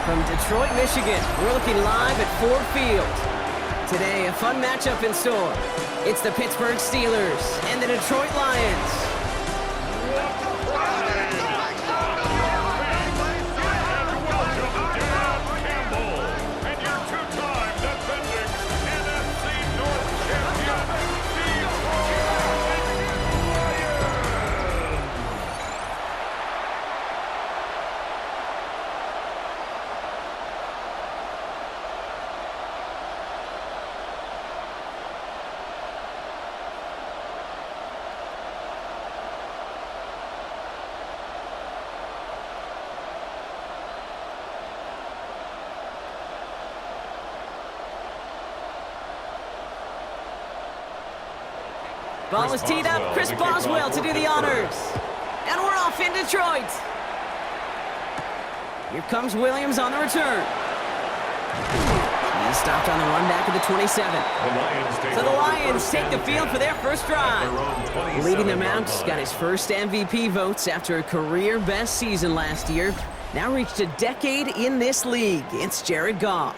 From Detroit, Michigan, we're looking live at Ford Field. Today, a fun matchup in store. It's the Pittsburgh Steelers and the Detroit Lions. Ball is teed up. Chris Boswell to do the honors. And we're off in Detroit. Here comes Williams on the return. He's stopped on the run back at the 27. So the Lions take the field for their first drive. Leading them out, got his first MVP votes after a career-best season last year. Now reached a decade in this league. It's Jared Goff.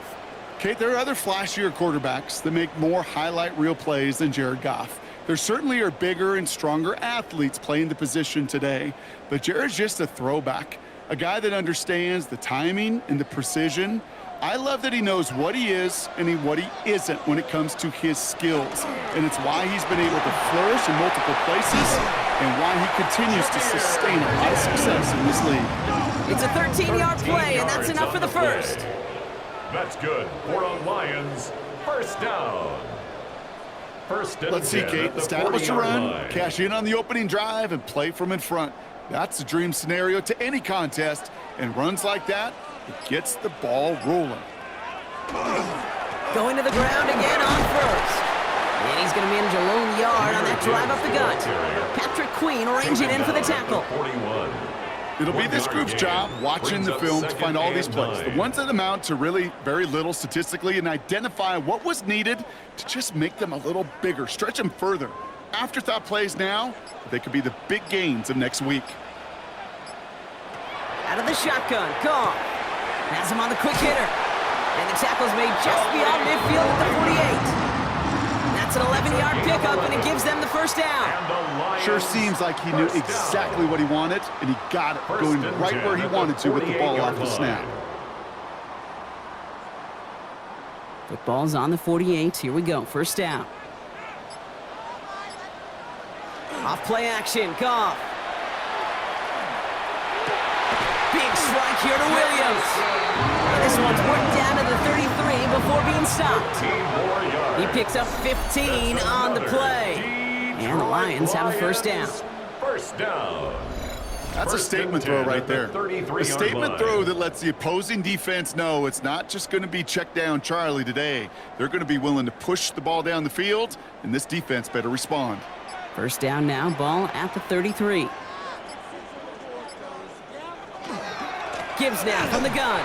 Kate, there are other flashier quarterbacks that make more highlight reel plays than Jared Goff. There certainly are bigger and stronger athletes playing the position today, but Jared's just a throwback, a guy that understands the timing and the precision. I love that he knows what he is and what he isn't when it comes to his skills, and it's why he's been able to flourish in multiple places and why he continues to sustain a lot of success in this league. It's a 13-yard play, and that's enough for the first. That's good for a Lions first down. Let's see, Kate. Establish a run, cash in on the opening drive, and play from in front. That's the dream scenario to any contest, and runs like that, it gets the ball rolling. Going to the ground again on first. And he's going to manage a lone yard on that drive up the gut. Patrick Queen ranging in for the tackle. It'll be this group's job watching the film to find all these plays, the ones that amount to really very little statistically, and identify what was needed to just make them a little bigger, stretch them further. Afterthought plays now, they could be the big gains of next week. Out of the shotgun, Goff has him on the quick hitter. And the tackle's made just beyond midfield at the 48. That's an 11-yard pickup, and it gives them the first down. Sure seems like he knew exactly what he wanted, and he got it, going right where he wanted to with the ball off the snap. Football's on the 48. Here we go. First down. Off play action. Goff. Big strike here to Williams. And this one's worked down to the 33 before being stopped. He picks up 15 on the play. And the Lions have a first down. First down. That's a statement throw right there. A statement throw that lets the opposing defense know it's not just going to be check down Charlie today. They're going to be willing to push the ball down the field, and this defense better respond. First down now, ball at the 33. Gibbs now from the gun.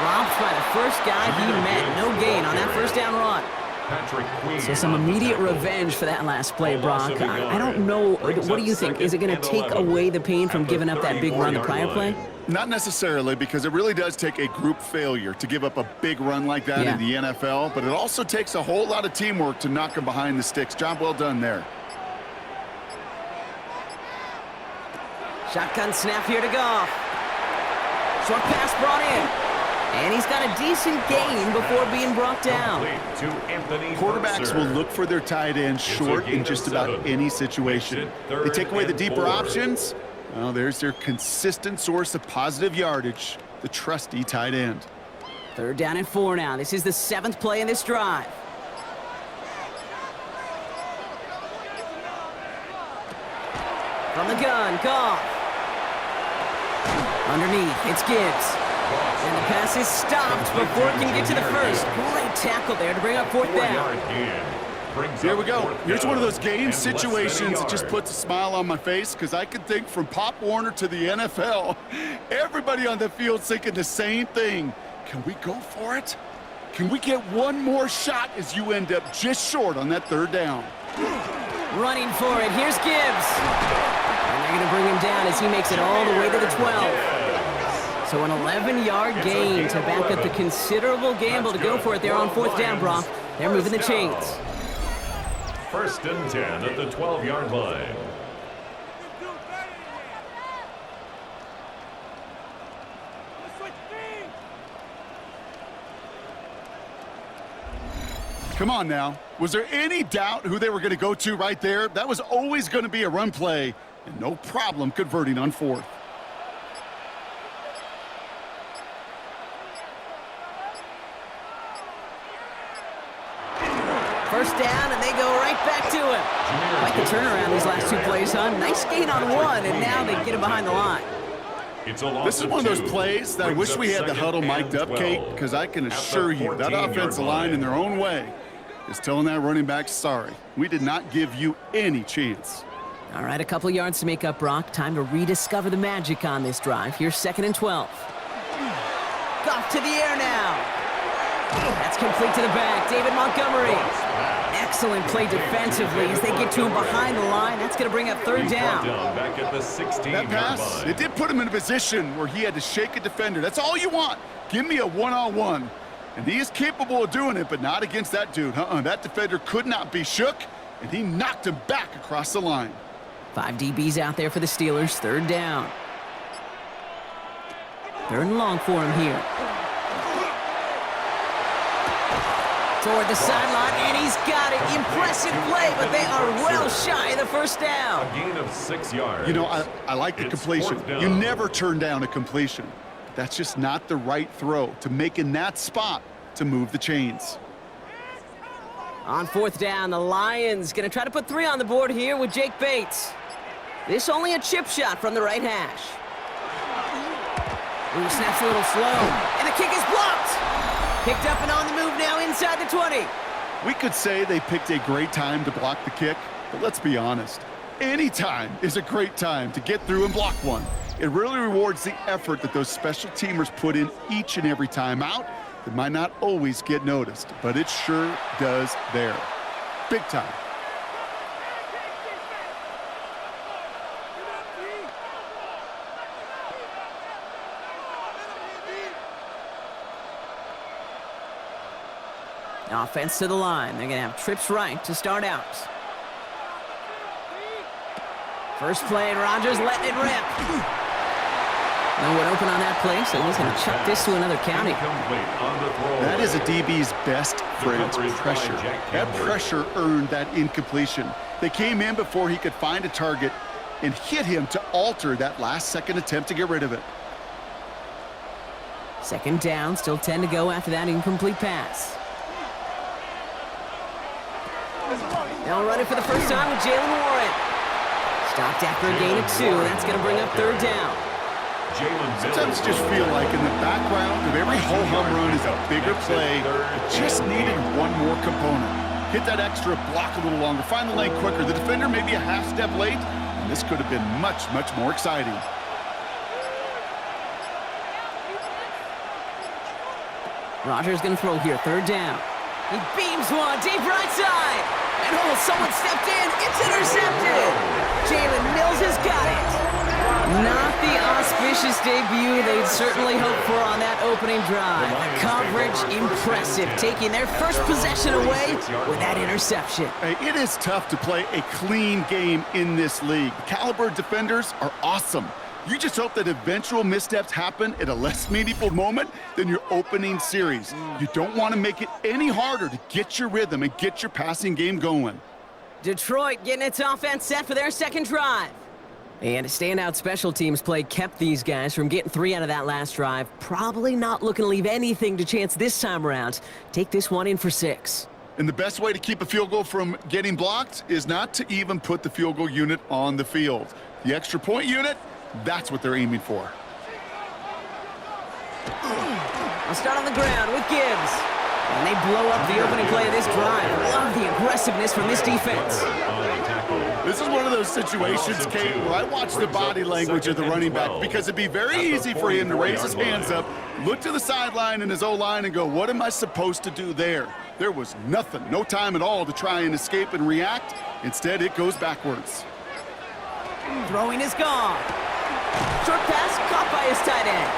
Dropped by the first guy he met. No gain on that first down run. So some immediate revenge for that last play, Brock. I don't know. What do you think? Is it going to take away the pain from giving up that big run the prior play? Not necessarily, because it really does take a group failure to give up a big run like that in the NFL, but it also takes a whole lot of teamwork to knock them behind the sticks. Job well done there. Shotgun snap here to Goff. Short pass brought in. And he's got a decent gain before being brought down. Quarterbacks will look for their tight end short in just about any situation. They take away the deeper options. Well, there's their consistent source of positive yardage, the trusty tight end. Third down and 4 now. This is the 7th play in this drive. From the gun, Goff. Underneath, it's Gibbs. And the pass is stopped before it can get to the first. Great tackle there to bring up 4th down. Here we go. Here's one of those game situations that just puts a smile on my face, because I can think from Pop Warner to the NFL, everybody on the field thinking the same thing. Can we go for it? Can we get one more shot as you end up just short on that 3rd down? Running for it. Here's Gibbs. And they're going to bring him down as he makes it all the way to the 12. So an 11-yard gain to back up the considerable gamble to go for it there on 4th down, Brock. They're moving the chains. 1st and 10 at the 12-yard line. Come on now. Was there any doubt who they were going to go to right there? That was always going to be a run play, and no problem converting on 4th. First down, and they go right back to him. Quite the turnaround these last 2 plays, huh? Nice gain on 1, and now they get him behind the line. This is one of those plays that I wish we had the huddle mic'd up, Kate, because I can assure you that offensive line in their own way is telling that running back, sorry, we did not give you any chance. All right, a couple yards to make up, Brock. Time to rediscover the magic on this drive. Here's 2nd and 12. Goff to the air now. That's complete to the back. David Montgomery. Excellent play defensively as they get to him behind the line. That's going to bring up 3rd down. Back at the 16-yard that pass, line. it did put him in a position where he had to shake a defender. That's all you want. Give me a one-on-one. And he is capable of doing it, but not against that dude. That defender could not be shook, and he knocked him back across the line. 5 DBs out there for the Steelers. 3rd down. 3rd and long for him here. Toward the sideline, and he's got it. Impressive play, but they are well shy of the 1st down. A gain of 6 yards. You know, I like the completion. You never turn down a completion. That's just not the right throw to make in that spot to move the chains. On 4th down, the Lions going to try to put 3 on the board here with Jake Bates. This only a chip shot from the right hash. Ooh, snaps a little slow, and the kick is blocked. Picked up and on the move now inside the 20. We could say they picked a great time to block the kick, but let's be honest. Any time is a great time to get through and block one. It really rewards the effort that those special teamers put in each and every time out. That might not always get noticed, but it sure does there. Big time. Offense to the line. They're going to have trips right to start out. First play, and Rodgers letting it rip. No one open on that play, so he's going to chuck this to another county. That is a DB's best friend, pressure. That pressure earned that incompletion. They came in before he could find a target and hit him to alter that last-second attempt to get rid of it. 2nd down, still 10 to go after that incomplete pass. They'll run it for the first time with Jalen Warren. Stopped after a gain of 2. That's going to bring up 3rd down. Sometimes just feel like in the background of every ho-hum run is a bigger play. It just needed one more component. Hit that extra block a little longer. Find the lane quicker. The defender may be a half step late, and this could have been much, much more exciting. Rodgers going to throw here. 3rd down. He beams one deep right side. And oh, someone stepped in. It's intercepted. Jalen Mills has got it. Not the auspicious debut they'd certainly hoped for on that opening drive. The coverage, impressive. Taking their first possession away with that interception. Hey, it is tough to play a clean game in this league. The caliber defenders are awesome. You just hope that eventual missteps happen at a less meaningful moment than your opening series. You don't want to make it any harder to get your rhythm and get your passing game going. Detroit getting its offense set for their 2nd drive. And a standout special teams play kept these guys from getting 3 out of that last drive. Probably not looking to leave anything to chance this time around. Take this one in for 6. And the best way to keep a field goal from getting blocked is not to even put the field goal unit on the field. The extra point unit, that's what they're aiming for. I'll start on the ground with Gibbs. And they blow up the opening play of this drive. Love the aggressiveness from this defense. This is one of those situations, Kate, where I watch the body language of the running back because it'd be very easy for him to raise his hands up, look to the sideline in his O-line and go, what am I supposed to do there? There was nothing, no time at all to try and escape and react. Instead, it goes backwards. Throwing is gone. Short pass caught by his tight end.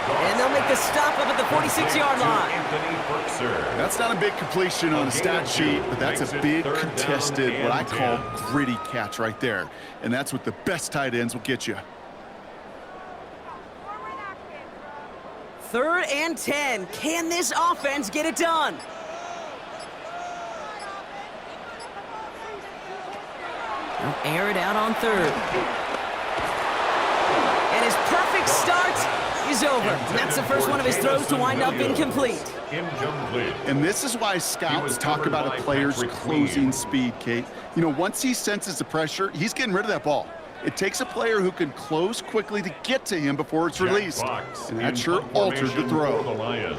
And they'll make the stop up at the 46-yard line. That's not a big completion on a stat sheet, but that's a big contested, what I call gritty catch right there. And that's what the best tight ends will get you. 3rd and 10. Can this offense get it done? They'll air it out on 3rd. And his perfect start is over. That's the first one of his throws to wind up incomplete. And this is why scouts talk about a player's closing speed, Kate. You know, once he senses the pressure, he's getting rid of that ball. It takes a player who can close quickly to get to him before it's released. And that sure altered the throw.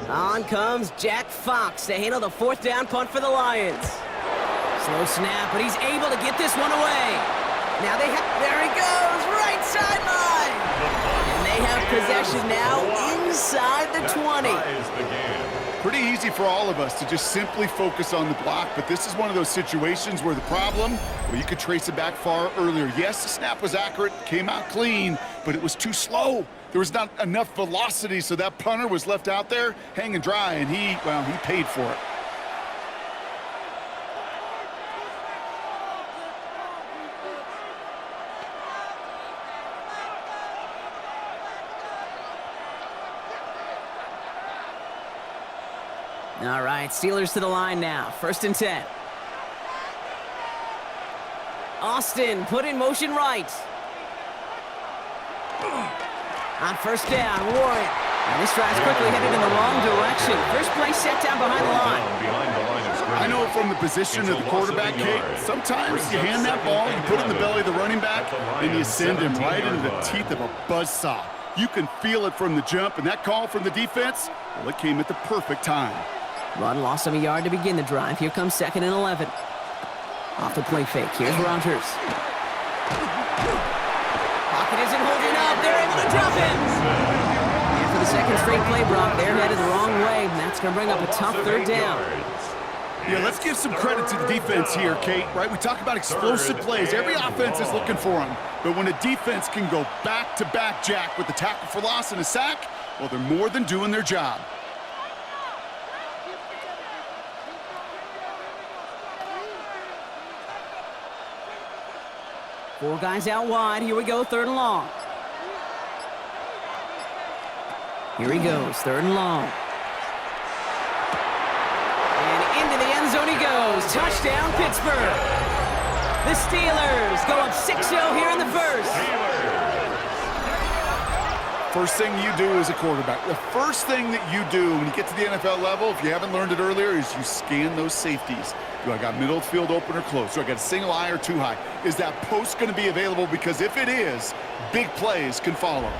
On comes Jack Fox to handle the 4th down punt for the Lions. Slow snap, but he's able to get this one away. Now there he goes, right sideline. And they have possession now inside the 20. Pretty easy for all of us to just simply focus on the block, but this is one of those situations where the problem, well, you could trace it back far earlier. Yes, the snap was accurate, came out clean, but it was too slow. There was not enough velocity, so that punter was left out there hanging dry, and he paid for it. All right, Steelers to the line now. 1st and 10. Austin put in motion right. On 1st down, Warren. And this drive's quickly headed in the wrong direction. First play set down behind the line. I know from the position of the quarterback, Kate, sometimes you hand that ball, you put it in the belly of the running back, and you send him right into the teeth of a buzzsaw. You can feel it from the jump, and that call from the defense, well, it came at the perfect time. Run lost him a yard to begin the drive. Here comes 2nd and 11. Off the play fake. Here's Rodgers. Pocket isn't holding up. They're able to drop him. And for the 2nd straight play, Brock, they're headed the wrong way. And that's going to bring up a tough 3rd down. Yeah, let's give some credit to the defense here, Kate, right? We talk about explosive plays. Every offense is looking for them. But when a defense can go back-to-back, Jack, with the tackle for loss and a sack, well, they're more than doing their job. Four guys out wide. Here we go, 3rd and long. Here he goes, 3rd and long. And into the end zone he goes. Touchdown, Pittsburgh. The Steelers go up 6-0 here in the 1st. First thing you do as a quarterback, the first thing that you do when you get to the NFL level, if you haven't learned it earlier, is you scan those safeties. Do I got middle of the field open or close? Do I got a single high or two high? Is that post going to be available? Because if it is, big plays can follow.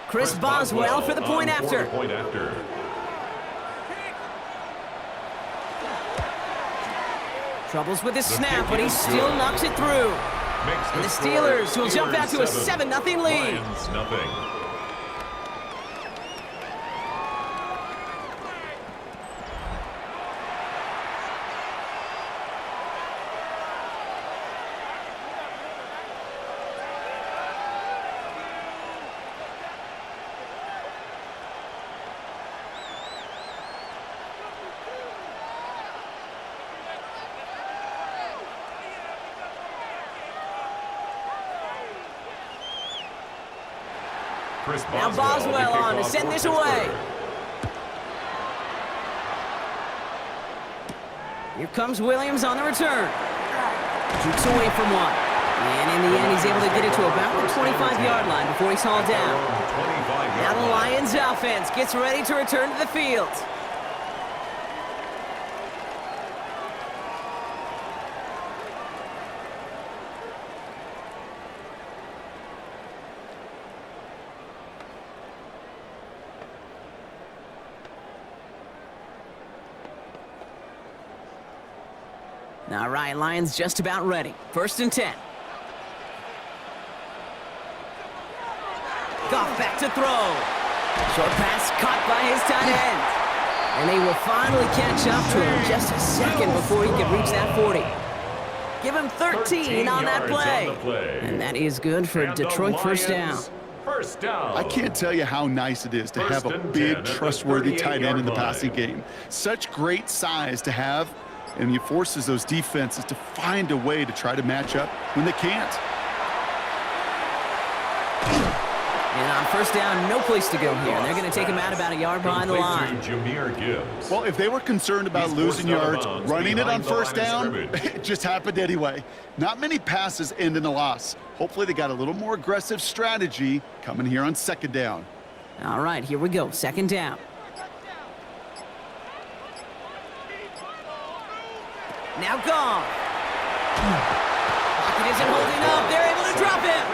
Chris Boswell for the point after. Troubles with his snap, but he still knocks it through. And the Steelers will jump out to a 7-0 lead. Now Boswell on to send this away. Here comes Williams on the return. Jukes away from one. And in the end, he's able to get it to about the 25-yard line before he's hauled down. Now the Lions offense gets ready to return to the field. All right, Lions just about ready. 1st and 10. Goff back to throw. Short pass caught by his tight end. And they will finally catch up to him just a second before he can reach that 40. Give him 13 on that play. And that is good for Detroit first down. First down. I can't tell you how nice it is to have a big, trustworthy tight end in the passing game. Such great size to have, and it forces those defenses to find a way to try to match up when they can't. And on first down, no place to go here. And they're going to take him out about a yard behind the line. Well, if they were concerned about losing yards, running it on first down, it just happened anyway. Not many passes end in a loss. Hopefully they got a little more aggressive strategy coming here on second down. All right, here we go. Second down. Now gone. Pocket isn't holding up. They're able to drop him.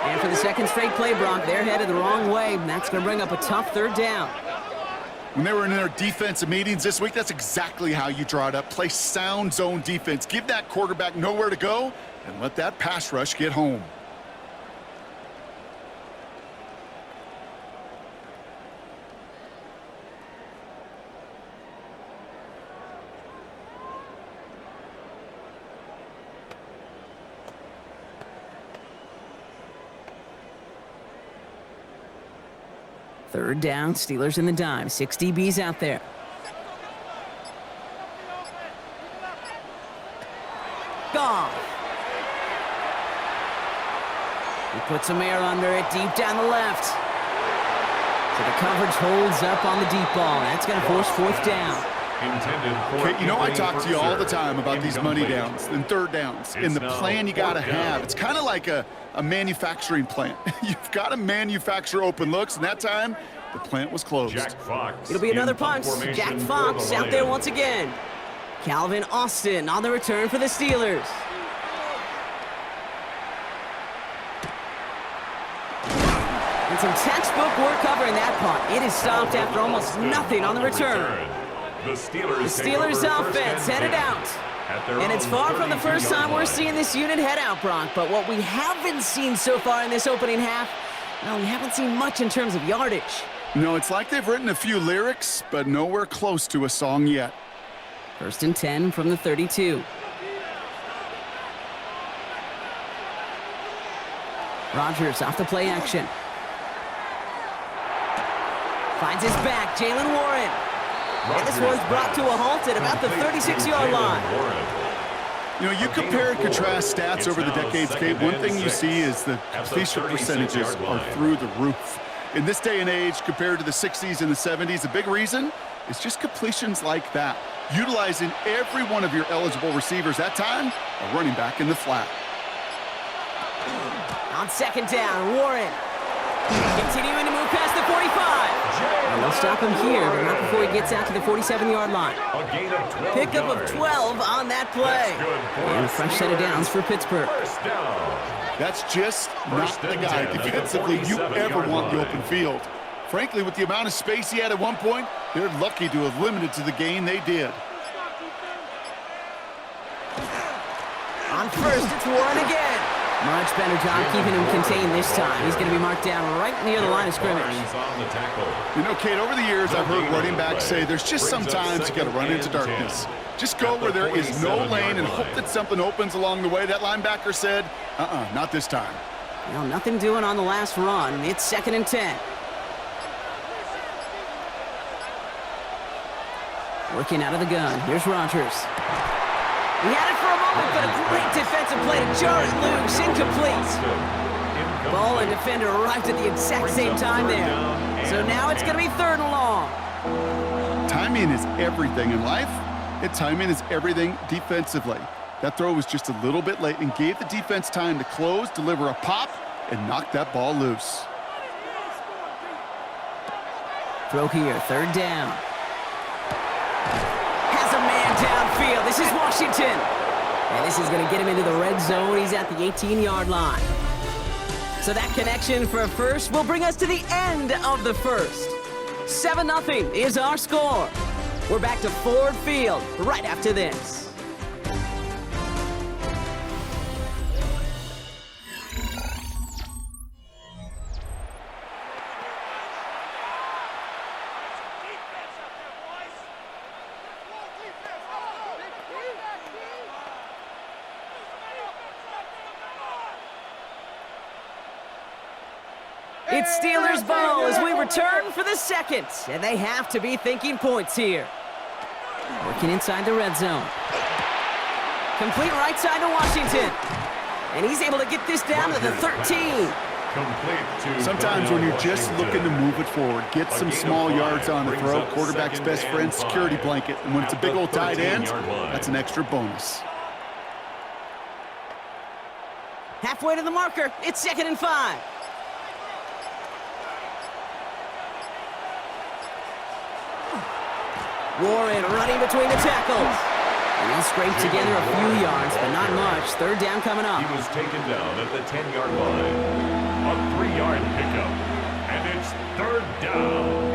And for the second straight play, Brock, they're headed the wrong way. And that's going to bring up a tough third down. When they were in their defensive meetings this week, that's exactly how you draw it up. Play sound zone defense. Give that quarterback nowhere to go and let that pass rush get home. Third down, Steelers in the dime. 6 DBs out there. Gone. He puts some air under it, deep down the left. So the coverage holds up on the deep ball. That's going to force fourth down. Okay, you know I talk to you all the time about these money downs and third downs and the plan you got to have. It's kind of like a manufacturing plant. You've got to manufacture open looks, and that time the plant was closed. It'll be another punch. Jack Fox out there once again. Calvin Austin on the return for the Steelers. And some textbook work covering that punt. It is stopped after almost nothing on the return. The Steelers offense headed out. And it's far from the first time we're seeing this unit head out, Brock. But what we haven't seen so far in this opening half, well, we haven't seen much in terms of yardage. No, it's like they've written a few lyrics, but nowhere close to a song yet. First and 10 from the 32. Rodgers off the play action. Finds his back, Jalen Warren. And this one's brought to a halt at about the 36-yard line. You know, you compare and contrast stats over the decades, Kate. One thing you see is the completion percentages are through the roof. In this day and age, compared to the 60s and the 70s, the big reason is just completions like that. Utilizing every one of your eligible receivers. That time, a running back in the flat. On second down, Warren continuing to move past the 45. And they'll stop him here, but not before he gets out to the 47-yard line. Pickup of 12 on that play. And a fresh set of downs for Pittsburgh. That's just not the guy defensively you ever want the open field. Frankly, with the amount of space he had at one point, they're lucky to have limited to the gain they did. On first, it's Warren again. Much better job keeping him contained this time. He's going to be marked down right near the line of scrimmage. You know, Kate, over the years, I've heard running backs say there's just sometimes you got to run into darkness. Just go where there is no lane and hope that something opens along the way. That linebacker said, not this time. Well, nothing doing on the last run. It's second and 10. Working out of the gun. Here's Rodgers. He had it for a moment, but a great defensive play to jar it loose. Incomplete. Ball and defender arrived at the exact same time there. So now it's going to be third and long. Timing is everything in life. And timing is everything defensively. That throw was just a little bit late and gave the defense time to close, deliver a pop, and knock that ball loose. Throw here, third down. Has a man downfield. This is Washington. And this is going to get him into the red zone. He's at the 18-yard line. So that connection for a first will bring us to the end of the first. 7-0 is our score. We're back to Ford Field right after this. It's Steelers ball as we return for the second, and they have to be thinking points here. Working inside the red zone. Complete right side to Washington. And he's able to get this down to the 13. Sometimes when you're just looking to move it forward, get some small yards on the throw, quarterback's best friend, security blanket. And when it's a big old tight end, that's an extra bonus. Halfway to the marker, it's 2nd and 5. Warren running between the tackles. And he'll scrape together a few yards, but not much. 3rd down coming up. He was taken down at the 10-yard line. A 3-yard pickup. And it's 3rd down.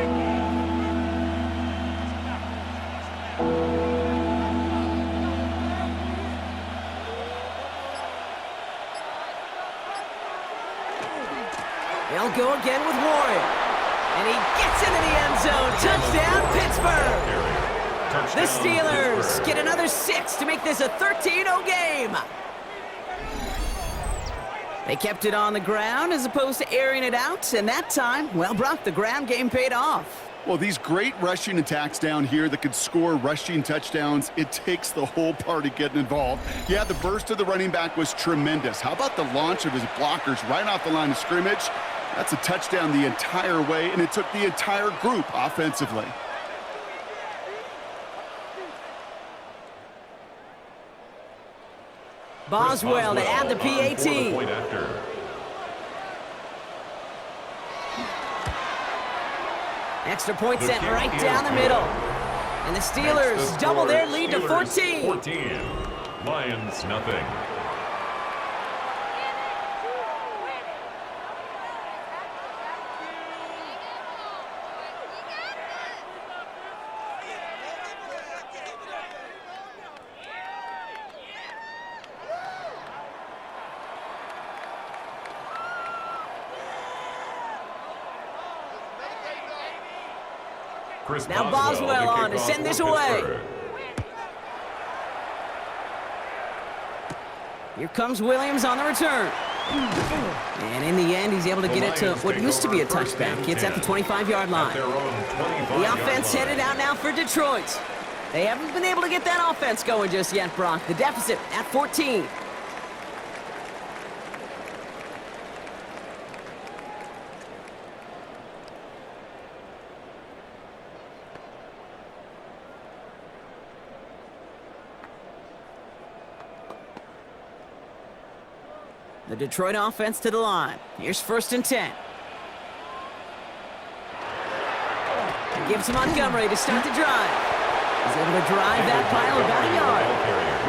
They'll go again with Warren. And he gets into the end zone. Touchdown, Pittsburgh. The Steelers get another 6 to make this a 13-0 game. They kept it on the ground as opposed to airing it out, and that time, well, Brock, the ground game paid off. Well, these great rushing attacks down here that could score rushing touchdowns, it takes the whole party getting involved. Yeah, the burst of the running back was tremendous. How about the launch of his blockers right off the line of scrimmage? That's a touchdown the entire way, and it took the entire group offensively. Boswell to add the PAT. Extra point sent right down the middle. And the Steelers double their lead to 14. Lions nothing. Now Boswell on to send this away. Here comes Williams on the return. And in the end, he's able to get it to what used to be a touchback. It's at the 25-yard line. The offense headed out now for Detroit. They haven't been able to get that offense going just yet, Brock. The deficit at 14. The Detroit offense to the line. Here's 1st and 10. He gives to Montgomery to start the drive. He's able to drive that pile about a yard.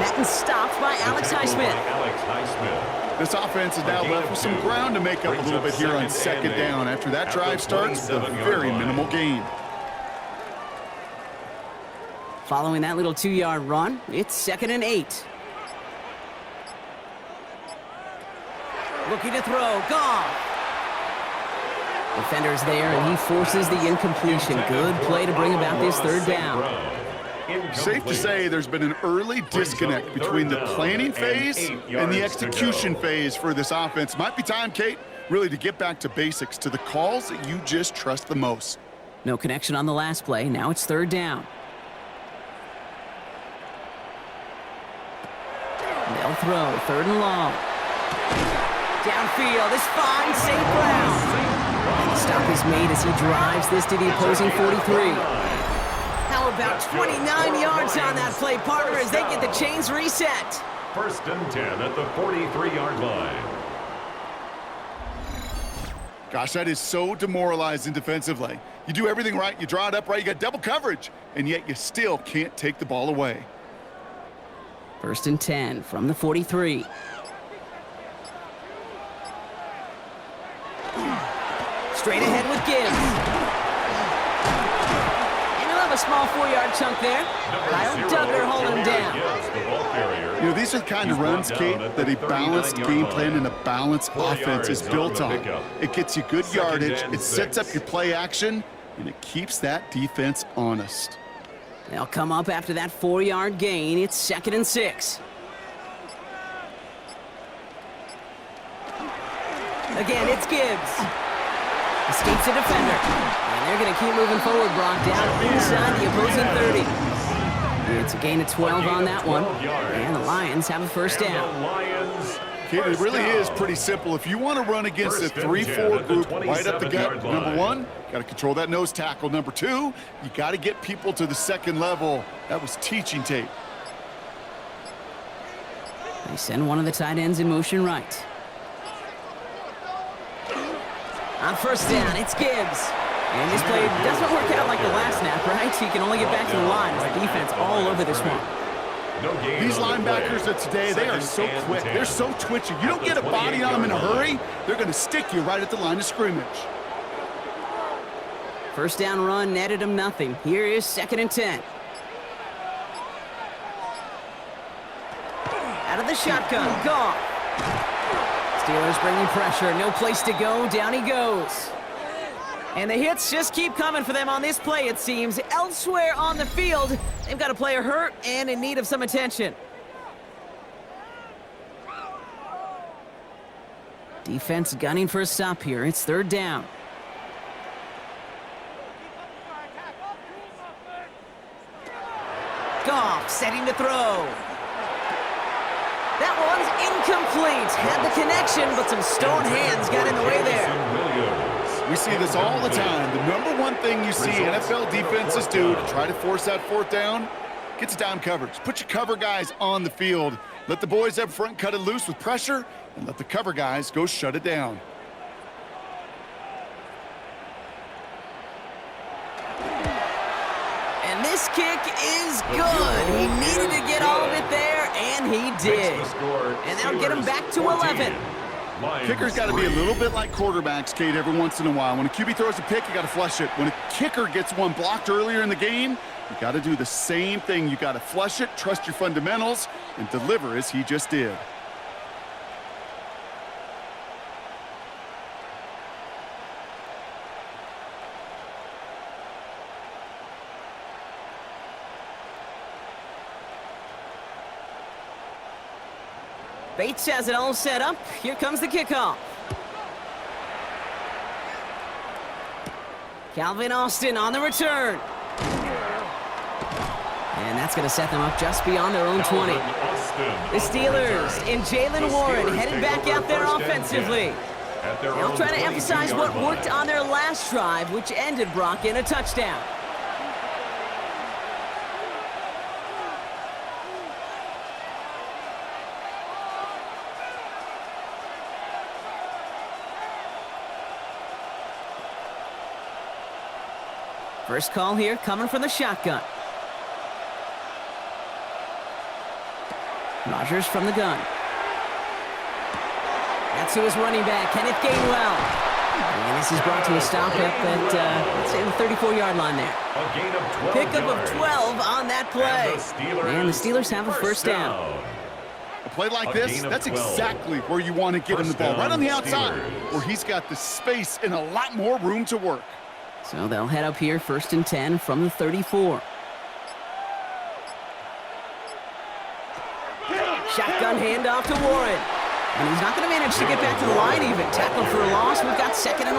Madden stopped by Alex Highsmith. This offense is now left with some ground to make up a little bit here on 2nd down. After that drive starts, a very minimal gain. Following that little 2-yard run, it's 2nd and 8. Looking to throw, Goff. Defender's there, and he forces the incompletion. Good play to bring about this 3rd down. Safe to say there's been an early disconnect between the planning phase and the execution phase for this offense. Might be time, Kate, really to get back to basics, to the calls that you just trust the most. No connection on the last play. Now it's 3rd down. They'll throw, 3rd and long. Downfield, this finds St. Brown. And the stop is made as he drives this to the opposing 43. How about 29 yards on that play, partner, as they get the chains reset. 1st and 10 at the 43-yard line. Gosh, that is so demoralizing defensively. You do everything right, you draw it up right, you got double coverage, and yet you still can't take the ball away. 1st and 10 from the 43. Straight ahead with Gibbs. And he'll have a small 4-yard chunk there. Kyle Duggar holding him down. You know, these are the kind of runs, Kate, that a balanced game plan and a balanced offense is built on. It gets you good yardage, it sets up your play action, and it keeps that defense honest. They'll come up after that 4-yard gain. It's 2nd and 6. Again, it's Gibbs. Escapes a defender. And they're going to keep moving forward, Brock, down inside the opposing 30. It's a gain of 12 on that one. And the Lions have a first down. Kid, it really is pretty simple. If you want to run against a 3-4 group right up the gut, number one, got to control that nose tackle. Number two, you got to get people to the second level. That was teaching tape. They send one of the tight ends in motion right. On first down, it's Gibbs. And this play doesn't work out like the last snap, right? He can only get back to the line as the defense all over this one. These linebackers of today, they are so quick. They're so twitchy. You don't get a body on them in a hurry, they're going to stick you right at the line of scrimmage. First down run netted him nothing. Here is 2nd and 10. Out of the shotgun, Goff. Steelers bringing pressure, no place to go, down he goes. And the hits just keep coming for them on this play, it seems. Elsewhere on the field, they've got a player hurt and in need of some attention. Defense gunning for a stop here. It's 3rd down. Goff setting to throw. That one's incomplete. Had the connection, but some stone hands got in the way there. We see this all the time. The number one thing you see NFL defenses do to try to force that 4th down, get to down coverage. Put your cover guys on the field. Let the boys up front cut it loose with pressure, and let the cover guys go shut it down. And this kick is good. He needed to get all of it there, and he did. And that'll get him back to 11. Kickers got to be a little bit like quarterbacks, Kate, every once in a while. When a QB throws a pick, you got to flush it. When a kicker gets one blocked earlier in the game, you got to do the same thing. You got to flush it, trust your fundamentals, and deliver as he just did. Bates has it all set up. Here comes the kickoff. Calvin Austin on the return. And that's going to set them up just beyond their own 20. The Steelers and Jalen Warren headed back out there offensively. They'll try to emphasize what worked on their last drive, which ended, Brock, in a touchdown. First call here coming from the shotgun. Rodgers from the gun. That's who is running back, Kenneth Gainwell. And this is brought to a stop up at, let's say, the 34-yard line there. Pickup of 12 on that play. And the Steelers have a first down. A play like this, that's exactly where you want to get him the ball. Right on the outside, where he's got the space and a lot more room to work. So they'll head up here, 1st and 10 from the 34. Shotgun handoff to Warren. And he's not going to manage to get back to the line even. Tackled for a loss. We've got 2nd and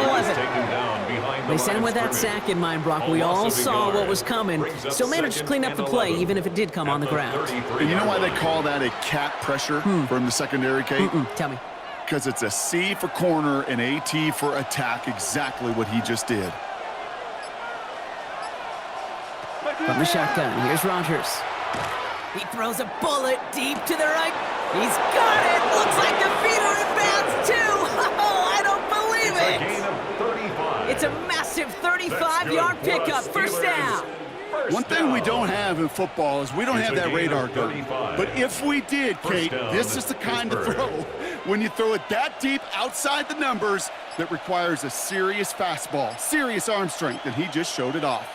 11. They sent him with that sack in mind, Brock. We all saw what was coming. Still managed to clean up the play, even if it did come on the ground. And you know why they call that a cat pressure from the secondary, Kate? Tell me. Because it's a C for corner and a T for attack, exactly what he just did. From the shotgun, here's Rodgers. He throws a bullet deep to the right. He's got it. Looks like the feet are in bounds, too. Oh, I don't believe it. It's a gain of 35. It's a massive 35-yard pickup. First down. One thing we don't have in football is we don't have that radar gun. But if we did, Kate, this is the kind of throw. When you throw it that deep outside the numbers, that requires a serious fastball, serious arm strength, and he just showed it off.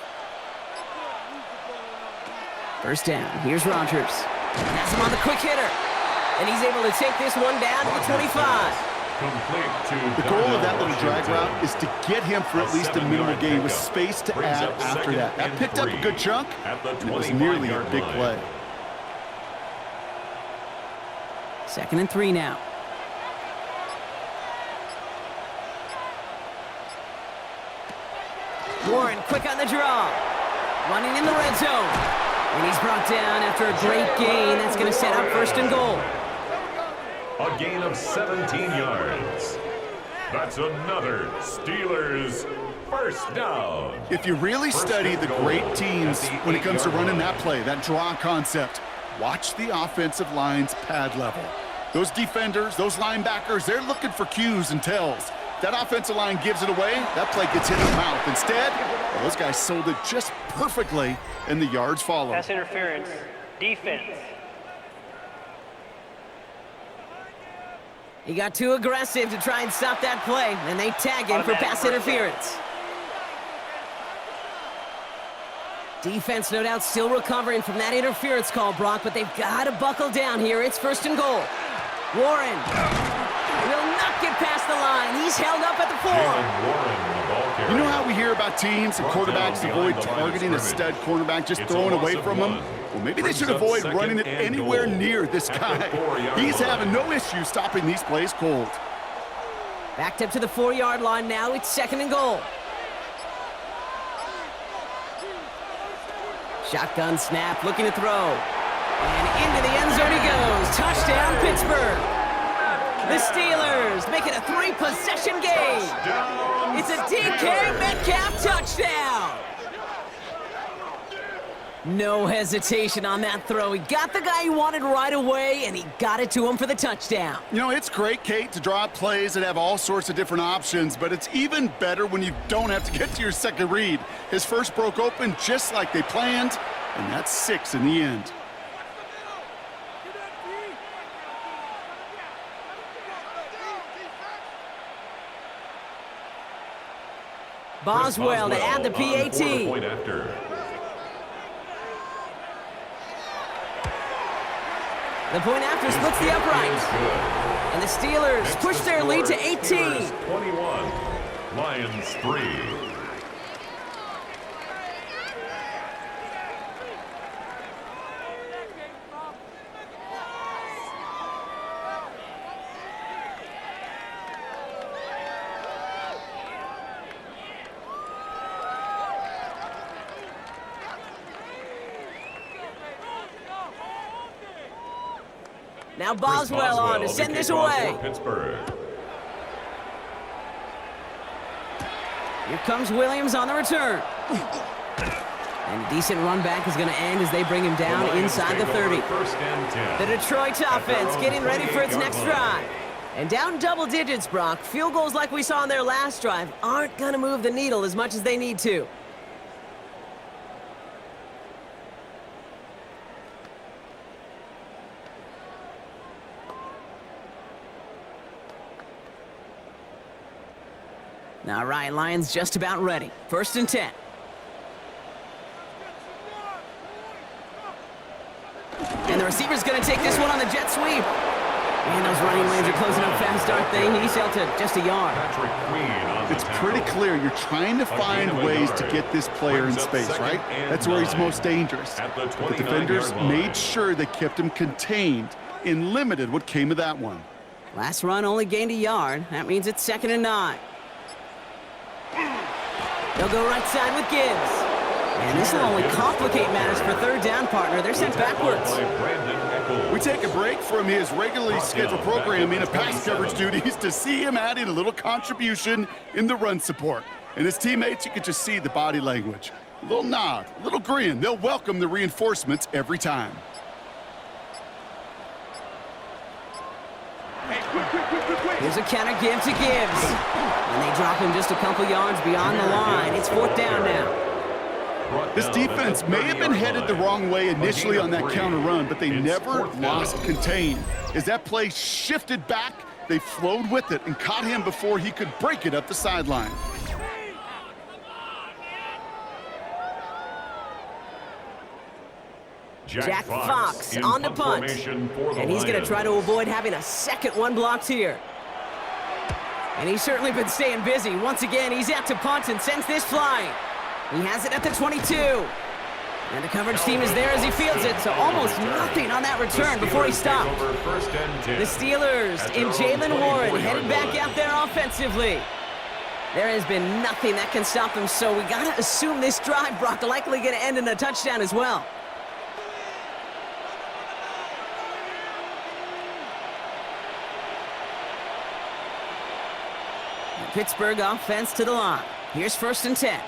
First down. Here's Rodgers. Has him on the quick hitter. And he's able to take this one down to the 25. The goal of that little drag route is to get him for at least a minimal gain with space to add after that. That picked up a good chunk, and it was nearly a big play. 2nd and 3 now. Warren quick on the draw. Running in the red zone. And he's brought down after a great gain. That's going to set up 1st and goal. A gain of 17 yards. That's another Steelers first down. If you really study the great teams when it comes to running that play, that draw concept, watch the offensive line's pad level. Those defenders, those linebackers, they're looking for cues and tells. That offensive line gives it away, that play gets hit in the mouth. Instead, well, those guys sold it just perfectly, and the yards follow. Pass interference, defense. He got too aggressive to try and stop that play, and they tag him for pass interference. Defense, no doubt, still recovering from that interference call, Brock, but they've got to buckle down here. It's 1st and goal. Warren will not get past the line. He's held up at the 4. You know how we hear about teams and quarterbacks avoid targeting a stud cornerback, just throwing away from him? Well, maybe they should avoid running it anywhere near this guy. He's having no issue stopping these plays cold. Backed up to the 4-yard line now. It's 2nd and goal. Shotgun snap, looking to throw. And into the end zone he goes. Touchdown, Pittsburgh. The Steelers make it a 3-possession game. It's a DK Metcalf touchdown. No hesitation on that throw. He got the guy he wanted right away, and he got it to him for the touchdown. You know, it's great, Kate, to draw up plays that have all sorts of different options, but it's even better when you don't have to get to your second read. His first broke open just like they planned, and that's 6 in the end. Boswell to add the PAT. Point after. The point after splits the uprights. And the Steelers push their lead to 18. 21, Lions 3. Now Boswell on to send this away. Pittsburgh. Here comes Williams on the return. And a decent run back is going to end as they bring him down inside the 30. The Detroit offense getting ready for its next drive. And down double digits, Brock. Field goals like we saw on their last drive aren't going to move the needle as much as they need to. All right, Lions just about ready. 1st and 10. And the receiver's going to take this one on the jet sweep. And those running lanes are closing up fast, aren't they? He's held to just a yard. It's pretty clear you're trying to find ways to get this player in space, right? That's where he's most dangerous. But the defenders made sure they kept him contained and limited what came of that one. Last run only gained a yard. That means it's 2nd and 9. They'll go right side with Gibbs. And this will only complicate matters for 3rd down, partner. They're sent backwards. We take a break from his regularly scheduled programming of pass coverage duties to see him adding a little contribution in the run support. And his teammates, you can just see the body language. A little nod, a little grin. They'll welcome the reinforcements every time. Here's a counter give to Gibbs. And they drop him just a couple yards beyond the line. It's 4th down now. This defense may have been headed the wrong way initially on that counter run, but they never lost contain. As that play shifted back, they flowed with it and caught him before he could break it up the sideline. Jack Fox on the punt. And he's going to try to avoid having a second one blocked here. And he's certainly been staying busy. Once again, he's out to punt and sends this flying. He has it at the 22. And the coverage team is there as he fields it, so almost nothing on that return before he stopped. The Steelers in Jalen Warren headed back out there offensively. There has been nothing that can stop them, so we got to assume this drive, Brock, likely going to end in a touchdown as well. The Pittsburgh offense to the line. Here's 1st and 10.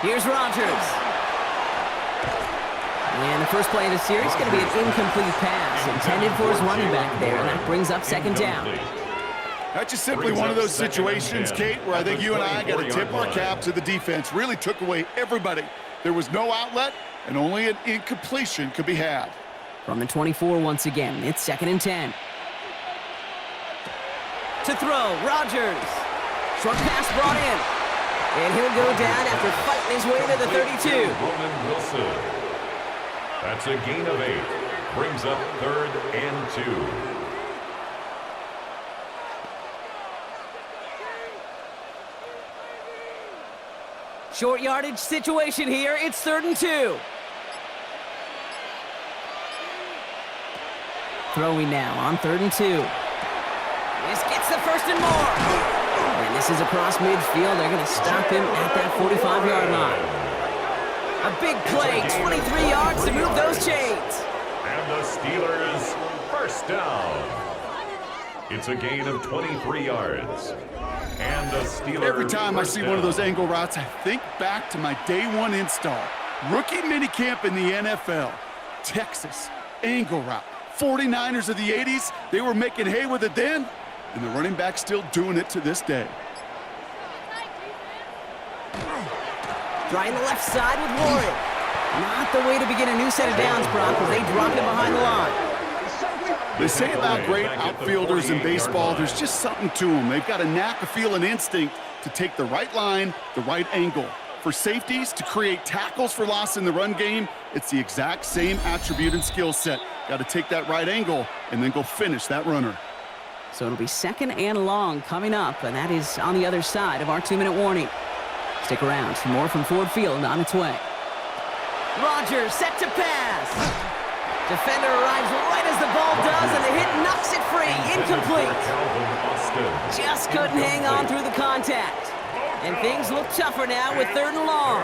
Here's Rodgers. And the first play of the series is going to be an incomplete pass intended for his running back there, and that brings up 2nd down. That's just simply one of those situations, Kate, where I think you and I got to tip our cap to the defense. Really took away everybody. There was no outlet, and only an incompletion could be had. From the 24 once again, it's 2nd and 10. To throw, Rodgers. Short pass brought in. And he'll go down after fighting his way to the 32. That's a gain of 8. Brings up 3rd and 2. Short yardage situation here. It's 3rd and 2. Throwing now on 3rd and 2. This gets the 1st and more. And this is across midfield. They're going to stop him at that 45-yard line. A big play, 23 yards to move those chains. And the Steelers, 1st down. It's a gain of 23 yards. And the Steelers. Every time I see one of those angle routes, I think back to my day 1 install. Rookie minicamp in the NFL. Texas, angle route. 49ers of the 80s, they were making hay with it then, and the running back's still doing it to this day. Right in the left side with Warren. Not the way to begin a new set of downs, Brock, because they drop him behind the line. They say about great outfielders in baseball, there's just something to them. They've got a knack, a feel, and instinct to take the right line, the right angle. For safeties, to create tackles for loss in the run game, it's the exact same attribute and skill set. Got to take that right angle and then go finish that runner. So it'll be 2nd and long coming up, and that is on the other side of our 2-minute warning. Stick around for more from Ford Field on its way. Rodgers set to pass. Defender arrives right as the ball does, and the hit knocks it free. Incomplete. Just couldn't hang on through the contact. And things look tougher now with 3rd and long.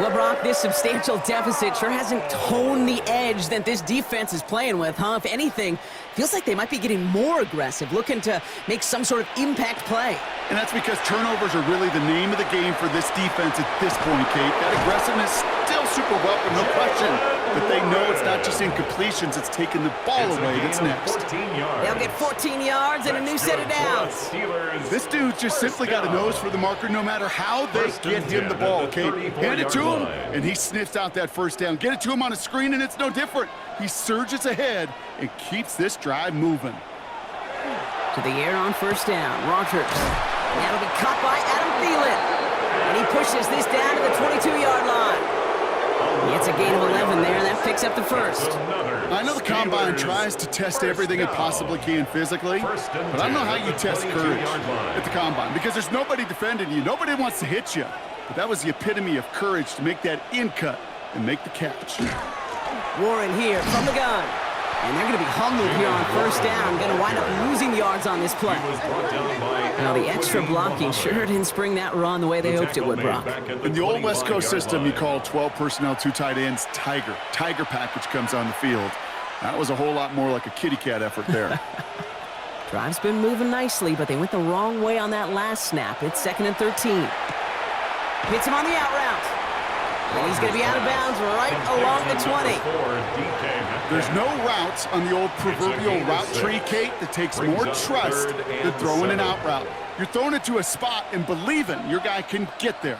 Well, Brock, this substantial deficit sure hasn't toned the edge that this defense is playing with, huh? If anything, feels like they might be getting more aggressive, looking to make some sort of impact play. And that's because turnovers are really the name of the game for this defense at this point, Kate. That aggressiveness still super welcome, no question. But they know it's not just incompletions, it's taking the ball away that's next. They'll get 14 yards and a new set of downs. This dude's just simply got a nose for the marker no matter how they get him the ball, Kate. Hand it to him, and he sniffs out that 1st down. Get it to him on a screen, and it's no different. He surges ahead and keeps this drive moving. To the air on 1st down. Rodgers. That'll be caught by Adam Thielen. And he pushes this down to the 22-yard line. It's a gain of 11 there, and that picks up the 1st. I know the Combine tries to test everything it possibly can physically, but I don't know how you test courage at the Combine, because there's nobody defending you. Nobody wants to hit you. But that was the epitome of courage to make that in cut and make the catch. Warren here from the gun. And they're going to be humbled here on 1st down. Going to wind up losing yards on this play. Now, the extra blocking sure didn't spring that run the way they hoped it would, Brock. In the old West Coast system, you call 12 personnel, 2 tight ends, Tiger. Tiger package comes on the field. That was a whole lot more like a kitty cat effort there. Drive's been moving nicely, but they went the wrong way on that last snap. It's 2nd and 13. Hits him on the out route. And he's going to be out of bounds right along the 20. There's no routes on the old proverbial route tree, Kate, that takes more trust than throwing an out route. You're throwing it to a spot and believing your guy can get there.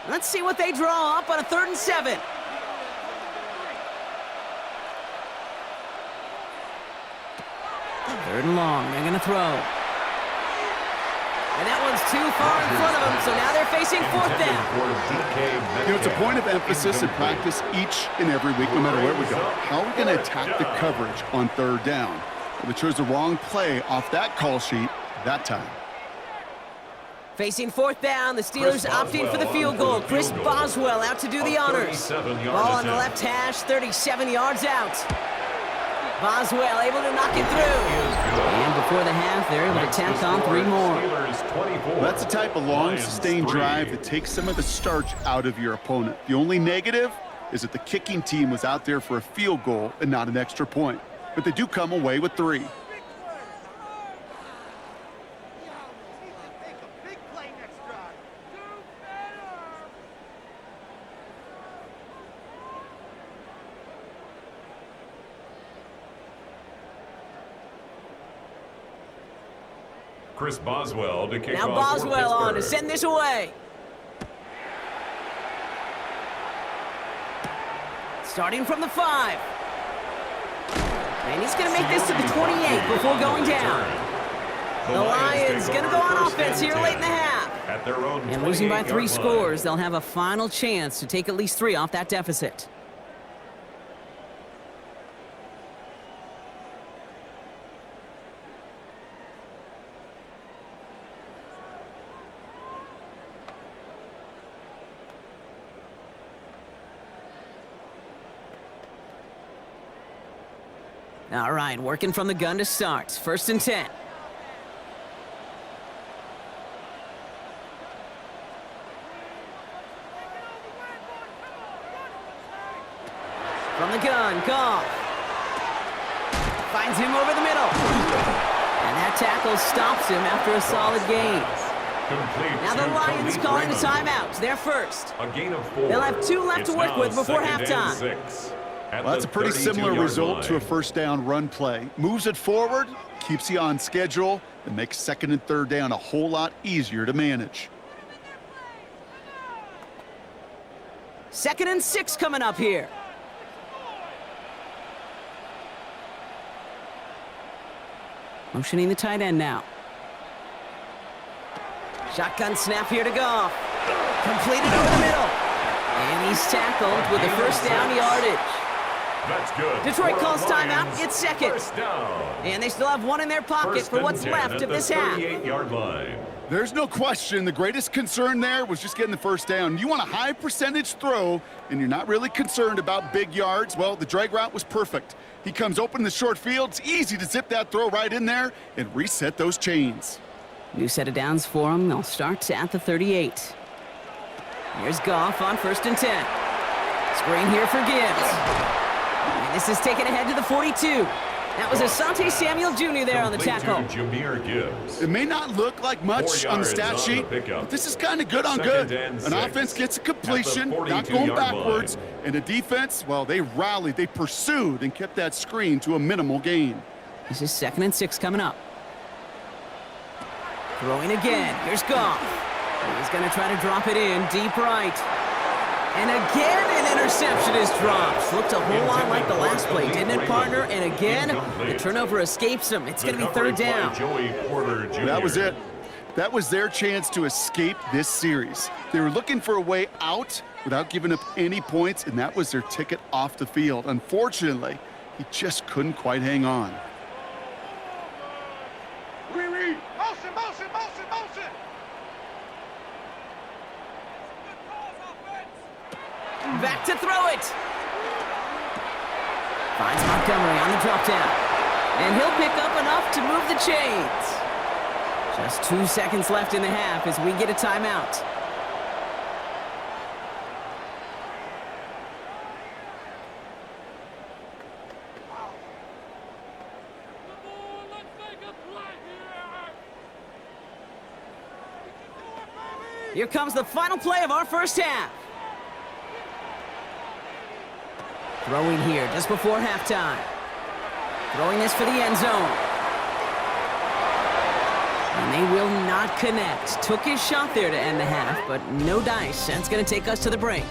Let's see what they draw up on a 3rd and 7. Third and long, they're going to throw. And that one's too far in front of them, so now they're facing 4th down. You know, it's a point of emphasis in practice each and every week, no matter where we go. How are we going to attack the coverage on 3rd down? Well, they chose the wrong play off that call sheet that time. Facing fourth down, the Steelers opting for the field goal. Chris Boswell out to do the honors. Ball on the left hash, 37 yards out. Boswell able to knock it through. And before the half, they're able to tack on 3 more. Well, that's the type of long, sustained drive that takes some of the starch out of your opponent. The only negative is that the kicking team was out there for a field goal and not an extra point. But they do come away with 3. Chris Boswell to kick now off for Boswell on to Pittsburgh. send this away. Starting from the 5. And he's going to make this to the 28 before going down. The Lions going to go on offense here late in the half. At their own And losing by 3 28-yard scores, they'll have a final chance to take at least 3 off that deficit. All right, working from the gun to start. 1st and 10. From the gun, Goff. Finds him over the middle. And that tackle stops him after a solid gain. Complete Now the to Lions Khalid calling a Raymond. timeout. They're first. A gain of 4. They'll have 2 left It's to work now with before 2nd and halftime. 6. At Well, that's the a pretty similar 32-yard result to a line. first down run play. Moves it forward, keeps you on schedule, and makes 2nd and 3rd down a whole lot easier to manage. 2nd and 6 coming up here. Motioning the tight end now. Shotgun snap here to Goff. Completed over the middle. And he's tackled with the first down yardage. That's good. Detroit For the calls timeout. Lions. It's 2nd. First down. And they still have 1 in their pocket First for and what's 10 left at of the this half. 38-yard line. There's no question the greatest concern there was just getting the first down. You want a high percentage throw, and you're not really concerned about big yards. Well, the drag route was perfect. He comes open in the short field. It's easy to zip that throw right in there and reset those chains. New set of downs for them. They'll start at the 38. Here's Goff on 1st and 10. Screen here for Gibbs. And this is taken ahead to the 42. That was Asante Samuel Jr. there on the tackle. Jameer Gibbs. It may not look like much 4 on the yards stat on sheet, the pickup. but this is kind of good on 2nd good. and An 6 offense gets a completion, at the not going 42-yard backwards, line. and a defense, well, they rallied, they pursued, and kept that screen to a minimal gain. This is 2nd and 6 coming up. Throwing again. Here's Goff. He's going to try to drop it in deep right. And again, an interception is dropped. Looked a whole lot like the last play, didn't it, partner? And again, the turnover escapes him. It's going to be 3rd down. Joey Porter Jr. That was it. That was their chance to escape this series. They were looking for a way out without giving up any points, and that was their ticket off the field. Unfortunately, he just couldn't quite hang on. Motion, motion, motion, motion! Back to throw it. Finds Montgomery on the drop down. And he'll pick up enough to move the chains. Just 2 seconds left in the half as we get a timeout. Here comes the final play of our first half. Throwing here just before halftime. Throwing this for the end zone. And they will not connect. Took his shot there to end the half, but no dice. That's going to take us to the break.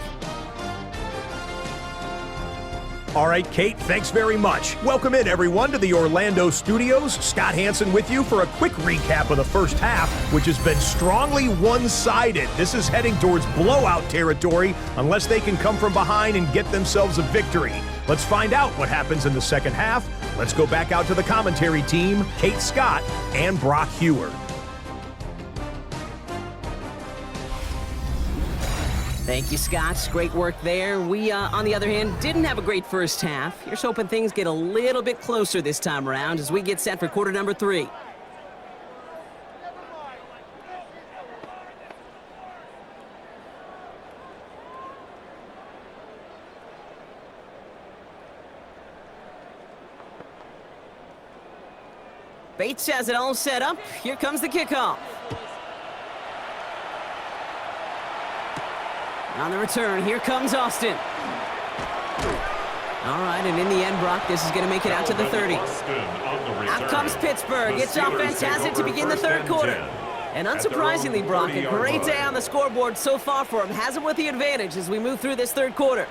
All right, Kate, thanks very much. Welcome in, everyone, to the Orlando studios. Scott Hansen with you for a quick recap of the first half, which has been strongly one-sided. This is heading towards blowout territory unless they can come from behind and get themselves a victory. Let's find out what happens in the second half. Let's go back out to the commentary team, Kate Scott and Brock Hewer. Thank you, Scott. Great work there. We, on the other hand, didn't have a great first half. Here's hoping things get a little bit closer this time around as we get set for quarter number 3. Bates has it all set up. Here comes the kickoff. On the return, here comes Austin. All right, and in the end, Brock, this is going to make it out to the 30. Out comes Pittsburgh. Its offense has it to begin the third quarter. And unsurprisingly, Brock, a great day on the scoreboard so far for him. Has him with the advantage as we move through this third quarter.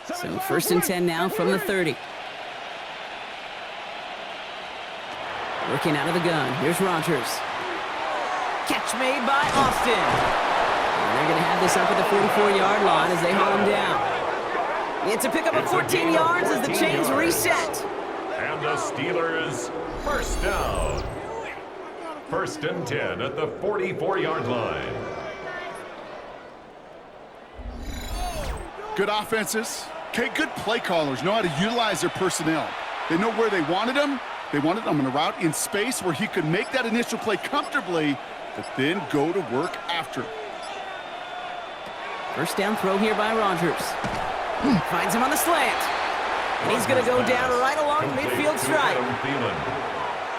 So 1st and 10 now from the 30. Working out of the gun. Here's Rogers. Catch made by Austin. And they're going to have this up at the 44-yard line as they haul him down. It's a pickup of 14 yards as the chains reset. And the Steelers first down. 1st and 10 at the 44-yard line. Good offenses. Okay, good play callers know how to utilize their personnel. They know where they wanted him. They wanted him on a route in space where he could make that initial play comfortably, but then go to work after. First down throw here by Rogers. Finds him on the slant. And he's going to go down right along midfield stripe.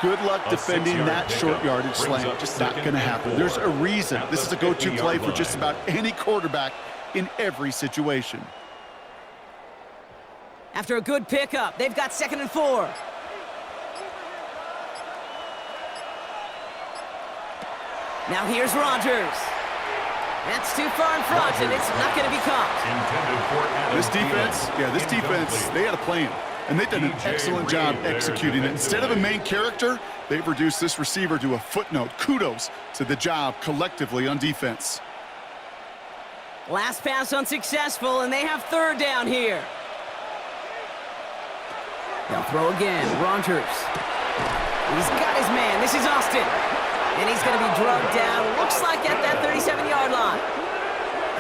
Good luck defending that short yardage slant. Just not going to happen. There's a reason. This is a go-to play for just about any quarterback in every situation. After a good pickup, they've got 2nd and 4. Now here's Rogers. That's too far in front, and it's not going to be caught. This defense, they had a plan, and they've done an excellent job executing it. Instead of a main character, they've reduced this receiver to a footnote. Kudos to the job collectively on defense. Last pass unsuccessful, and they have 3rd down here. They'll throw again. Rogers. He's got his man. This is Austin. And he's going to be drugged down. Looks like at that 37-yard line.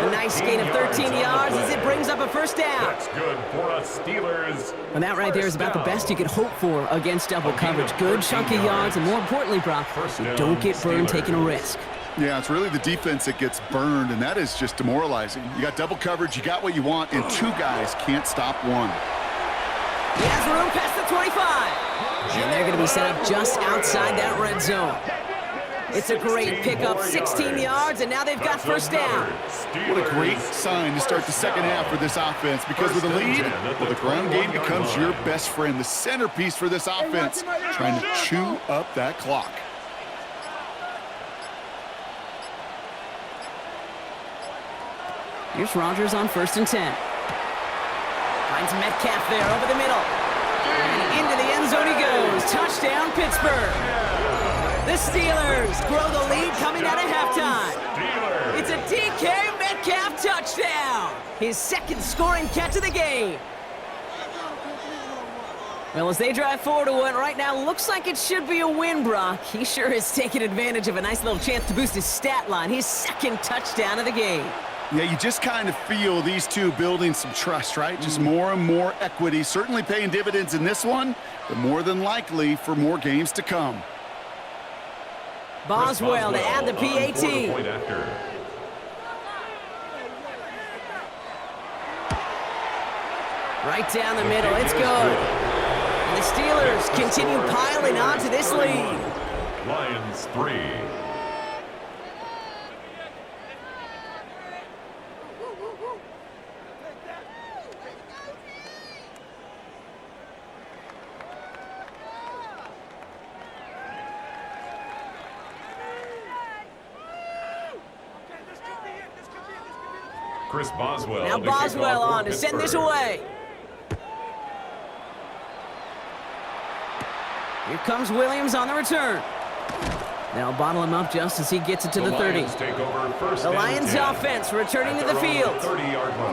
A nice gain of 13 yards as it brings up a 1st down. That's good for us Steelers. And that right there is about the best you could hope for against double coverage. Good chunky yards, and more importantly, Brock, you don't get burned taking a risk. Yeah, it's really the defense that gets burned, and that is just demoralizing. You got double coverage, you got what you want, and 2 guys can't stop one. He has room past the 25. And they're going to be set up just outside that red zone. It's a great pickup, 16 yards, and now they've got 1st down. What a great sign to start the second half for this offense, because with a lead, well, the ground game becomes your best friend, the centerpiece for this offense, trying to chew up that clock. Here's Rogers on 1st and 10. Finds Metcalf there over the middle. And into the end zone he goes. Touchdown, Pittsburgh. The Steelers grow the lead coming out of halftime. It's a DK Metcalf touchdown. His 2nd scoring catch of the game. Well, as they drive forward to what right now looks like it should be a win, Brock. He sure is taking advantage of a nice little chance to boost his stat line. His 2nd touchdown of the game. Yeah, you just kind of feel these two building some trust, right? Just more and more equity. Certainly paying dividends in this one, but more than likely for more games to come. Boswell to add the PAT. Right down the middle, it's good. And the Steelers continue piling on to this lead. Lions 3. Chris Boswell. Now Boswell on to send this away. Here comes Williams on the return. They'll bottle him up just as he gets it to the 30. The Lions offense returning to the field.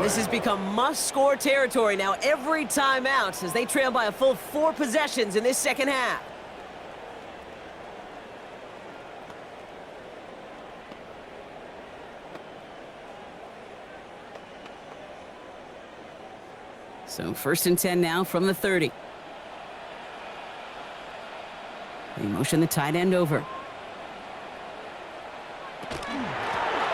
This has become must-score territory now every time out as they trail by a full 4 possessions in this second half. So 1st and 10 now from the 30. They motion the tight end over.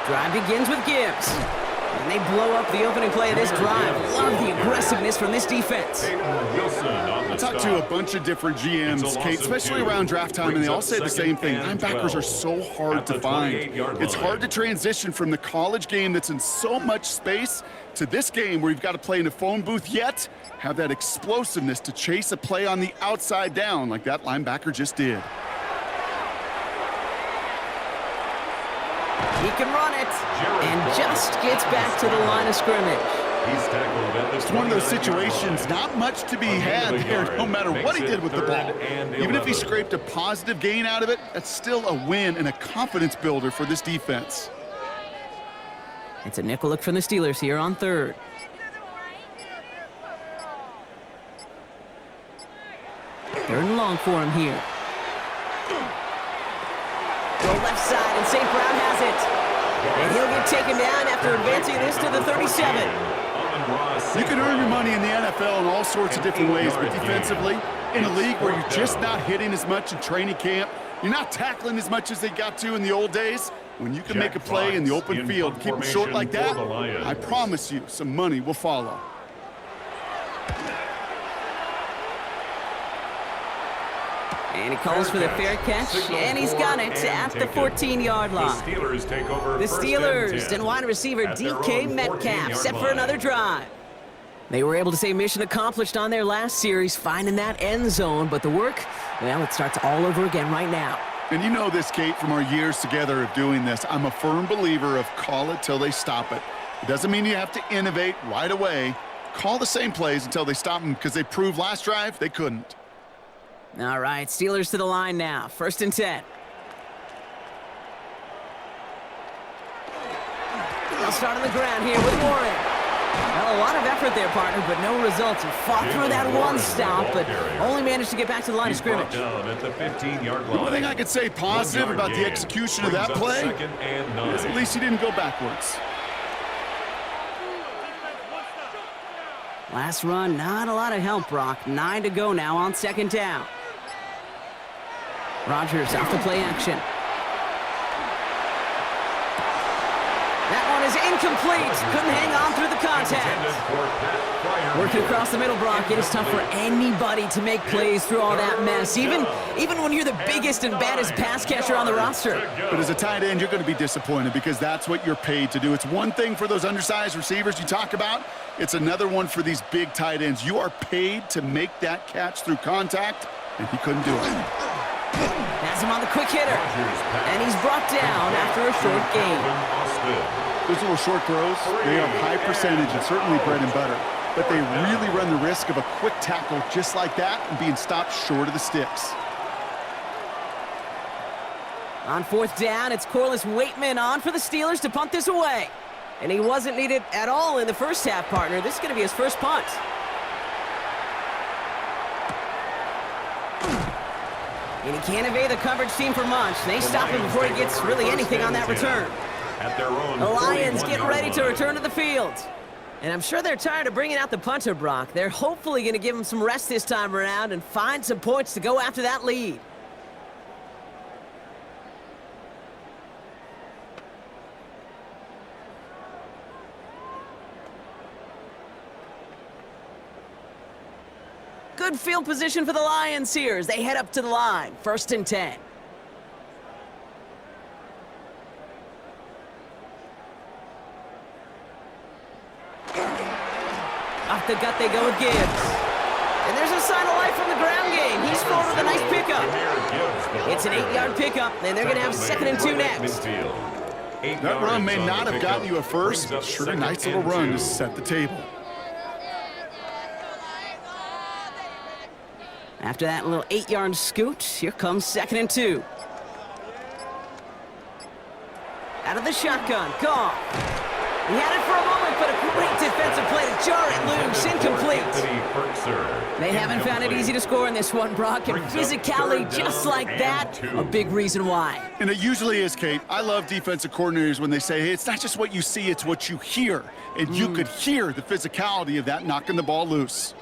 Drive begins with Gibbs. And they blow up the opening play of this drive. Love the aggressiveness from this defense. I talked to a bunch of different GMs, Kate, especially around draft time, and they all say the same thing. Linebackers are so hard to find. It's hard to transition from the college game that's in so much space to this game where you've got to play in a phone booth, yet have that explosiveness to chase a play on the outside down like that linebacker just did. He can run it and just gets back to the line of scrimmage. It's one of those situations, not much to be had there, no matter what he did with the ball. Even if he scraped a positive gain out of it, that's still a win and a confidence builder for this defense. It's a nickel look from the Steelers here on 3rd. Third and long for him here. Go left side, and St. Brown has it. And he'll get taken down after advancing this to the 37. You can earn your money in the NFL in all sorts of different ways, but defensively, in a league where you're just not hitting as much in training camp, you're not tackling as much as they got to in the old days, when you can make a play in the open field, keep it short like that, I promise you some money will follow. And he calls for the fair catch, and he's got it at the 14-yard line. The Steelers and wide receiver DK Metcalf set for another drive. They were able to say mission accomplished on their last series, finding that end zone, but the work, well, it starts all over again right now. And you know this, Kate, from our years together of doing this. I'm a firm believer of call it till they stop it. It doesn't mean you have to innovate right away. Call the same plays until they stop them, because they proved last drive they couldn't. All right, Steelers to the line now. 1st and 10. They'll start on the ground here with Warren. Well, a lot of effort there, partner, but no results. He fought through that one stop, but only managed to get back to the line of scrimmage. The only thing I could say positive about the execution of that play is at least he didn't go backwards. Last run, not a lot of help, Brock. 9 to go now on 2nd down. Rodgers off the play action. That one is incomplete. Couldn't hang on through the contact. Working across the middle, Brock. It is tough for anybody to make plays through all that mess, even when you're the biggest and baddest pass catcher on the roster. But as a tight end, you're going to be disappointed because that's what you're paid to do. It's one thing for those undersized receivers you talk about. It's another one for these big tight ends. You are paid to make that catch through contact, and he couldn't do it. Has him on the quick hitter, and he's brought down after a short gain. Those little short throws, they are high percentage and certainly bread and butter, but they really run the risk of a quick tackle just like that and being stopped short of the sticks. On 4th down, it's Corliss Waitman on for the Steelers to punt this away. And he wasn't needed at all in the first half, partner. This is going to be his first punt. And he can't evade the coverage team for much. They stop him before he gets really anything on that return. The Lions getting ready to return to the field. And I'm sure they're tired of bringing out the punter, Brock. They're hopefully going to give him some rest this time around and find some points to go after that lead. Good field position for the Lions here as they head up to the line. 1st and 10. Off the gut they go with Gibbs. And there's a sign of life from the ground game. He's forward with a nice pickup. It's an 8-yard pickup, and they're going to have 2nd and 2 next. That run may not have gotten you a first, but sure a nice little run to set the table. After that little 8-yard scoot, here comes 2nd and 2. Out of the shotgun, Goff. He had it for a moment, but a great defensive play to jar it loose. Incomplete. They haven't found it easy to score in this one, Brock, and physicality just like that, a big reason why. And it usually is, Kate. I love defensive coordinators when they say, hey, it's not just what you see, it's what you hear. And you could hear the physicality of that knocking the ball loose.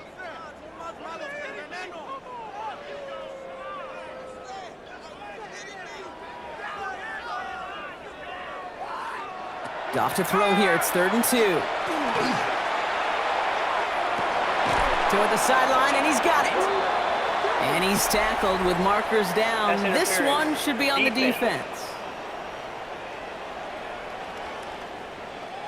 Goff to throw here. It's 3rd and 2. Toward the sideline, and he's got it. And he's tackled with markers down. This one should be on the defense.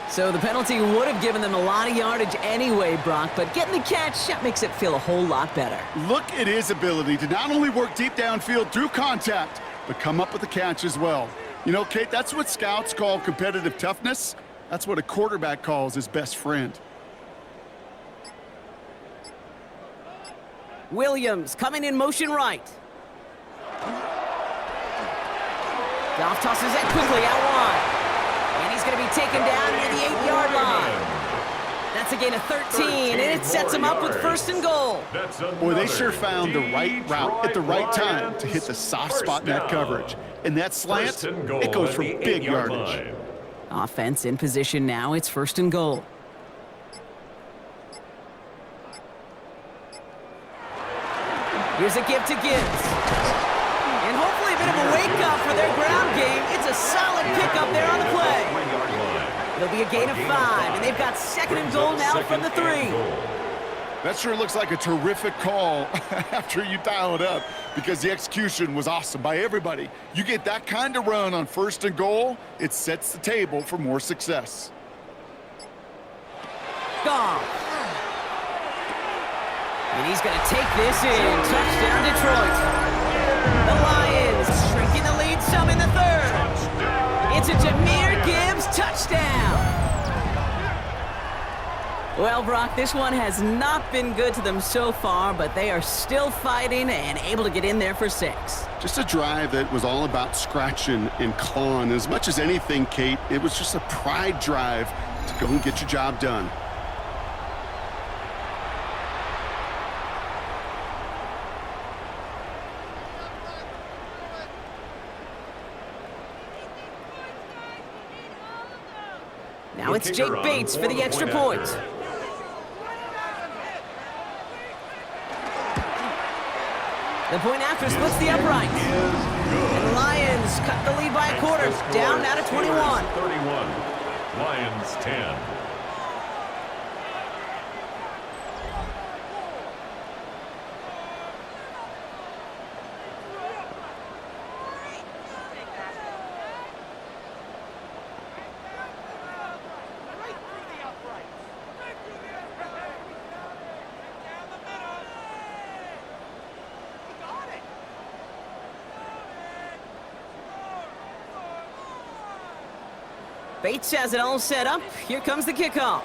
So the penalty would have given them a lot of yardage anyway, Brock, but getting the catch, that makes it feel a whole lot better. Look at his ability to not only work deep downfield through contact, but come up with the catch as well. You know, Kate, that's what scouts call competitive toughness. That's what a quarterback calls his best friend. Williams coming in motion right. Goff tosses that quickly out wide. And he's going to be taken down near the 8-yard line. That's a gain of 13, and it sets him up with 1st and goal. Boy, they sure found the right route at the right time to hit the soft spot in that coverage. And that slant, it goes for big yardage. Offense in position now. It's 1st and goal. Here's a give to Gibbs. And hopefully a bit of a wake-up for their ground game. It's a solid pickup there on the play. It'll be a gain of 5, and they've got 2nd and goal now from the 3. That sure looks like a terrific call after you dial it up, because the execution was awesome by everybody. You get that kind of run on 1st and goal, it sets the table for more success. Goff. And he's going to take this in. Touchdown, Detroit. The Lions shrinking the lead some in the 3rd. It's a Jahmyr Gibbs touchdown. Well, Brock, this one has not been good to them so far, but they are still fighting and able to get in there for 6. Just a drive that was all about scratching and clawing. As much as anything, Kate, it was just a pride drive to go and get your job done. Now it's Jake Bates for the extra point. The point after splits the upright. And the Lions cut the lead by a quarter, down now to 21. 31, Lions 10. Bates has it all set up. Here comes the kickoff.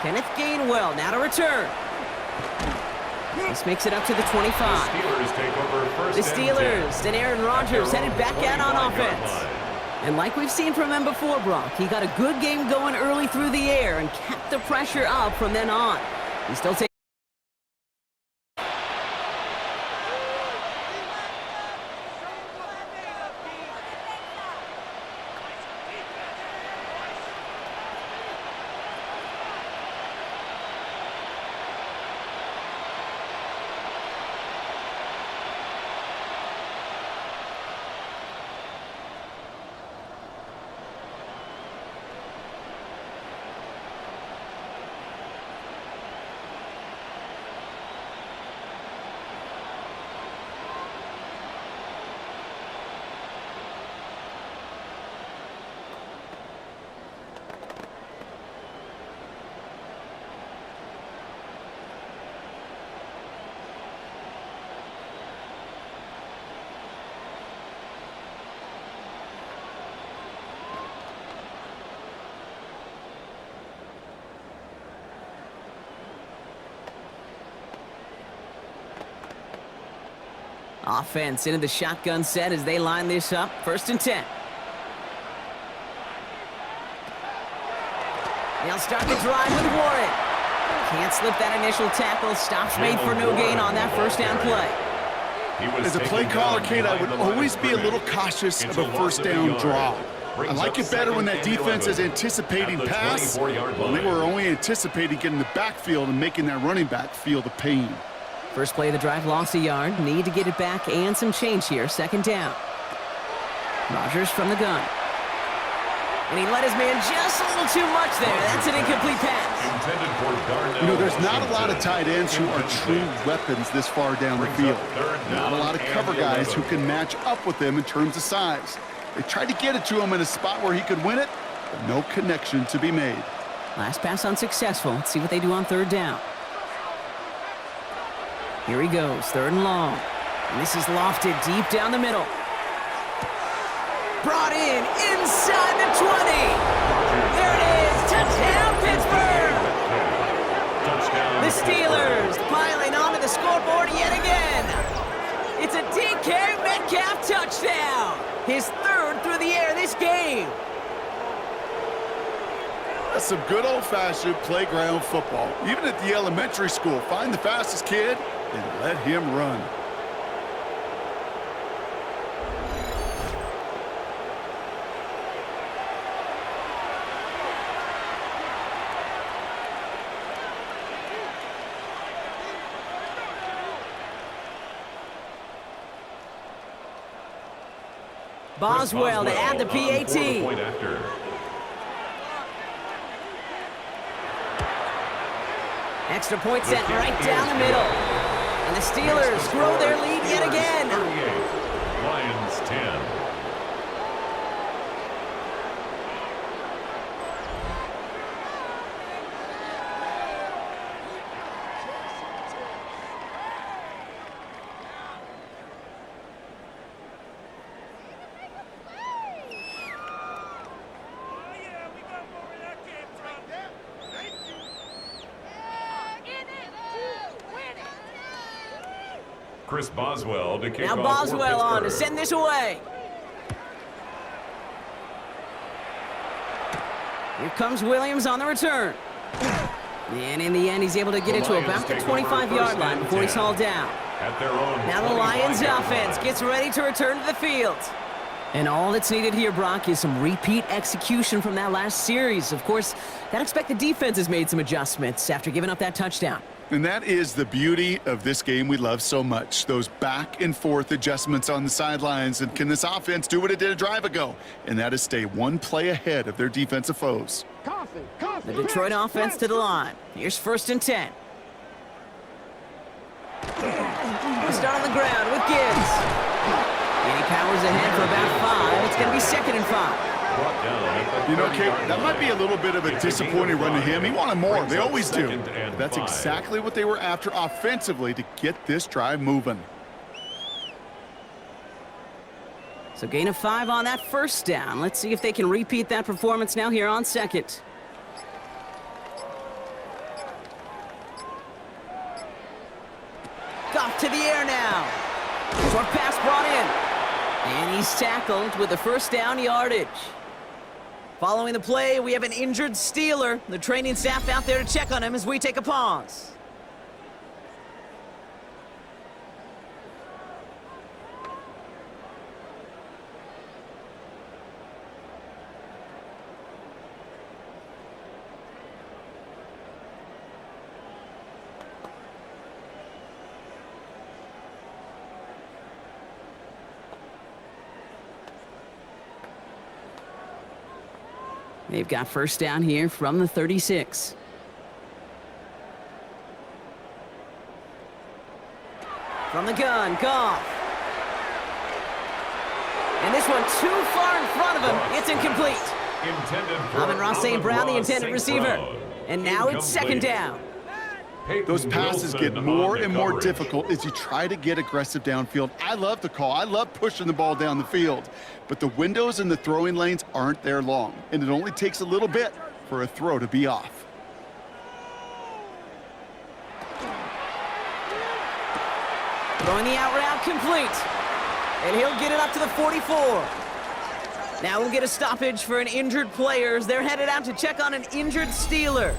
Kenneth Gainwell now to return. This makes it up to the 25. The Steelers and Aaron Rodgers headed back out on offense. And like we've seen from him before, Brock, he got a good game going early through the air and kept the pressure up from then on. He still takes. Offense into the shotgun set as they line this up. 1st and 10. They'll start the drive with Warren. Can't slip that initial tackle. Stops made for no gain on that 1st down play. As a play caller, Kate, I would always be a little cautious of a 1st down draw. I like it better when that defense is anticipating pass. Well, they were only anticipating getting the backfield and making that running back feel the pain. First play of the drive, lost a yard. Need to get it back and some change here. 2nd down. Rodgers from the gun. And he let his man just a little too much there. That's an incomplete pass. You know, there's not a lot of tight ends who are true weapons this far down the field. Not a lot of cover guys who can match up with them in terms of size. They tried to get it to him in a spot where he could win it, but no connection to be made. Last pass unsuccessful. Let's see what they do on 3rd down. Here he goes, 3rd and long. And this is lofted deep down the middle. Brought in inside the 20. There it is. Touchdown, Pittsburgh. The Steelers piling onto the scoreboard yet again. It's a DK Metcalf touchdown. His 3rd through the air this game. That's some good old-fashioned playground football. Even at the elementary school, find the fastest kid and let him run. Boswell to add the PAT. Extra point set right down the middle. And the Steelers grow their lead yet again. 38, Lions 10. Chris Boswell to kick now off Boswell on to send this away. Here comes Williams on the return. And in the end, he's able to get it to about the 25-yard line before he's hauled down. Now the Lions offense gets ready to return to the field. And all that's needed here, Brock, is some repeat execution from that last series. Of course, gotta expect the defense has made some adjustments after giving up that touchdown. And that is the beauty of this game we love so much, those back and forth adjustments on the sidelines. And can this offense do what it did a drive ago? And that is stay one play ahead of their defensive foes. The Detroit offense to the line. Here's 1st and 10. We start on the ground with Gibbs. And he powers ahead for about 5. It's going to be 2nd and 5. You know, Kate, that might be a little bit of a disappointing run to him. He wanted more. They always do. But that's exactly what they were after offensively to get this drive moving. So gain of 5 on that 1st down. Let's see if they can repeat that performance now here on 2nd. Goff to the air now. Short pass brought in. And he's tackled with the 1st down yardage. Following the play, we have an injured Steeler. The training staff out there to check on him as we take a pause. They've got 1st down here from the 36. From the gun, Goff. And this one too far in front of him. It's incomplete. Amon-Ra St. Brown, the intended receiver. And now it's 2nd down. Those passes get more and more difficult as you try to get aggressive downfield. I love the call. I love pushing the ball down the field. But the windows in the throwing lanes aren't there long, and it only takes a little bit for a throw to be off. Throwing the out route complete. And he'll get it up to the 44. Now we'll get a stoppage for an injured player as they're headed out to check on an injured Steeler.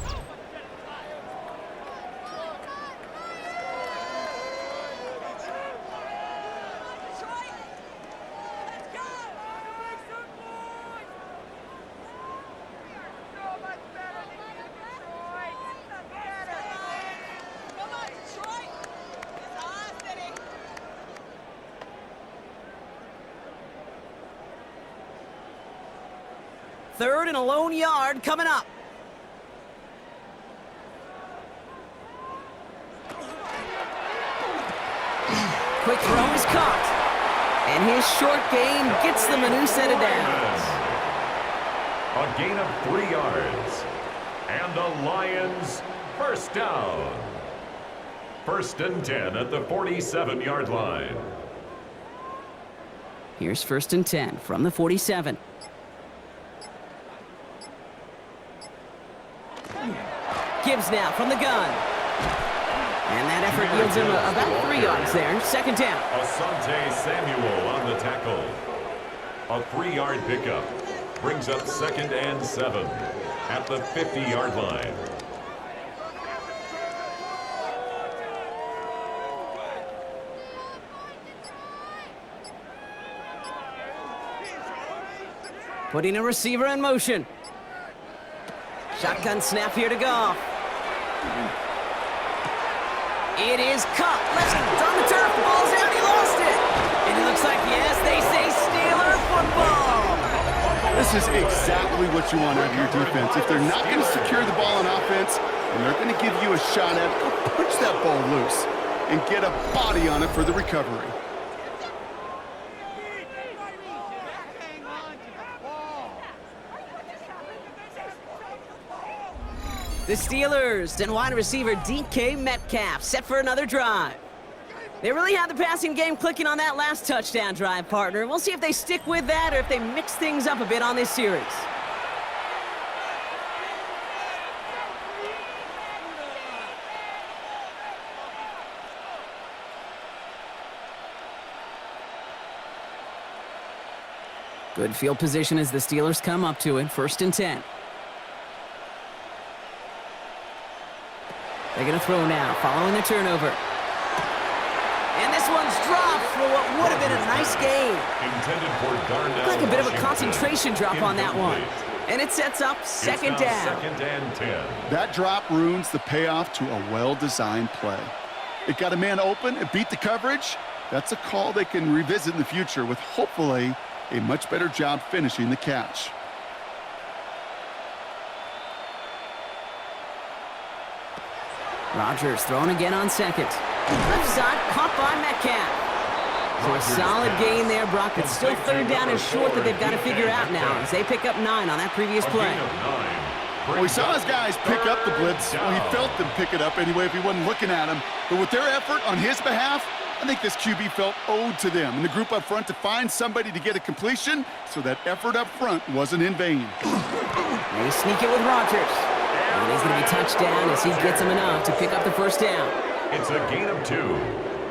Third and a lone yard coming up. Quick throw is caught. And his short gain gets them a new set of downs. A gain of 3 yards. And the Lions first down. First and 10 at the 47-yard line. Here's first and 10 from the 47. Gibbs now from the gun. And that effort yields him about 3 yards there. Second down. Asante Samuel on the tackle. A 3-yard pickup. Brings up second and 7 at the 50-yard line. Putting a receiver in motion. Shotgun snap here to Goff. It is caught. Left on the turf. The ball's out. He lost it. And it looks like, yes, they say Steeler football. This is exactly what you want out of your defense. If they're not going to secure the ball on offense and they're going to give you a shot at it, go punch that ball loose and get a body on it for the recovery. The Steelers and wide receiver DK Metcalf set for another drive. They really had the passing game clicking on that last touchdown drive, partner. We'll see if they stick with that or if they mix things up a bit on this series. Good field position as the Steelers come up to it. First and 10. They're going to throw now, following the turnover. And this one's dropped for what would have been a nice gain. Intended for Darnell. Like a bit of a concentration drop on that one. And it sets up second down. Second and 10. That drop ruins the payoff to a well-designed play. It got a man open, it beat the coverage. That's a call they can revisit in the future with hopefully a much better job finishing the catch. Rodgers throwing again on second. Left side, caught by Metcalf. So a solid gain there, Brock. It's still third down and short that they've got to figure out now as they pick up 9 on that previous play. Well, we saw his guys pick up the blitz. Well, he felt them pick it up anyway if he wasn't looking at him. But with their effort on his behalf, I think this QB felt owed to them and the group up front to find somebody to get a completion, so that effort up front wasn't in vain. They sneak it with Rodgers. And he's going to be touchdown as he gets him enough to pick up the first down. It's a gain of 2.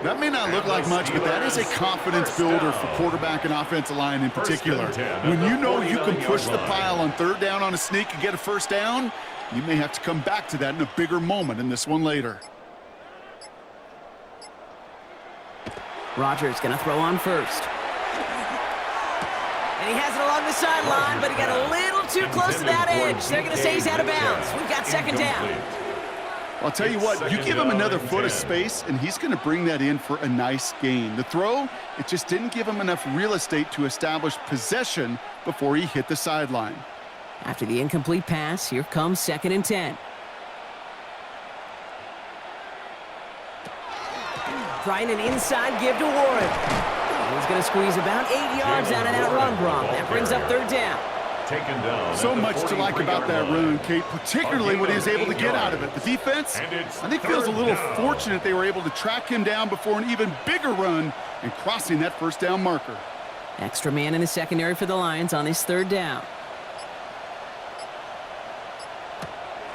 That may not look like much, but that is a confidence builder for quarterback and offensive line in particular. When you know you can push the pile on third down on a sneak and get a first down, you may have to come back to that in a bigger moment in this one later. Rodgers going to throw on first. And he has it along the sideline, but he got a little too close to that edge. They're going to say he's out of bounds. We've got second down. I'll tell you what, you give him another foot of space, and he's going to bring that in for a nice gain. The throw, it just didn't give him enough real estate to establish possession before he hit the sideline. After the incomplete pass, here comes second and 10. Trying an inside give to Warren. He's going to squeeze about 8 yards out of that run, Brock. That brings up third down. Taken down. So much to like about that run, Kate, particularly what he was able to get out of it. The defense, I think, feels a little fortunate they were able to track him down before an even bigger run and crossing that first down marker. Extra man in the secondary for the Lions on this third down.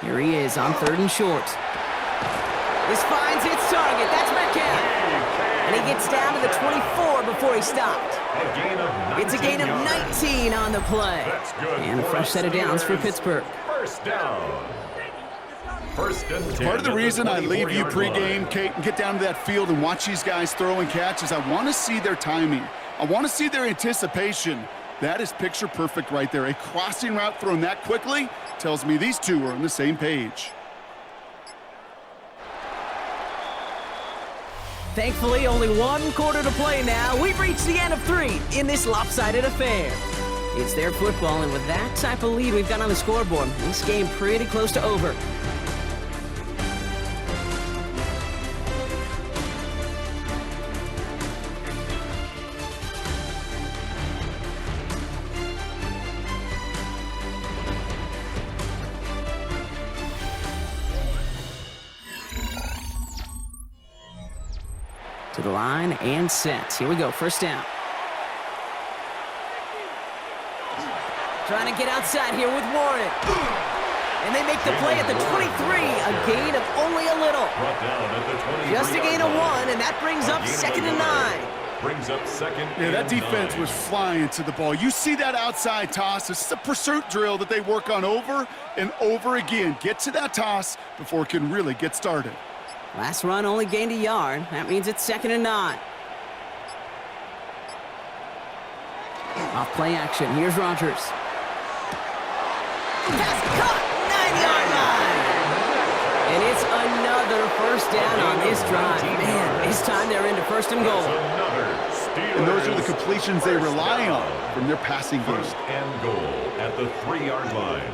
Here he is on third and short. This finds its target. That's Metcalf. And he gets down to the 24 before he stopped. It's a gain of 19 on the play. And a fresh set of downs for Pittsburgh. First down. First and 10. Part of the reason I leave you pregame, Kate, and get down to that field and watch these guys throw and catch is I want to see their timing. I want to see their anticipation. That is picture perfect right there. A crossing route thrown that quickly tells me these two are on the same page. Thankfully, only one quarter to play now. We've reached the end of 3 in this lopsided affair. It's their football, and with that type of lead we've got on the scoreboard, this game pretty close to over. To the line and set. Here we go, first down. Trying to get outside here with Warren. And they make the play at the 23, a gain of only a little. Just a gain of 1, and that brings up 2nd and 9. Brings up 2nd. Yeah, that defense 9. was flying to the ball. You see that outside toss. This is a pursuit drill that they work on over and over again. Get to that toss before it can really get started. Last run only gained a yard. That means it's 2nd and 9. Off play action. Here's Rodgers. Pass caught. 9-yard line. And it's another first down on this drive. Man, this time they're into 1st and goal. And those are the completions they rely on from their passing game. 1st and goal at the 3-yard line.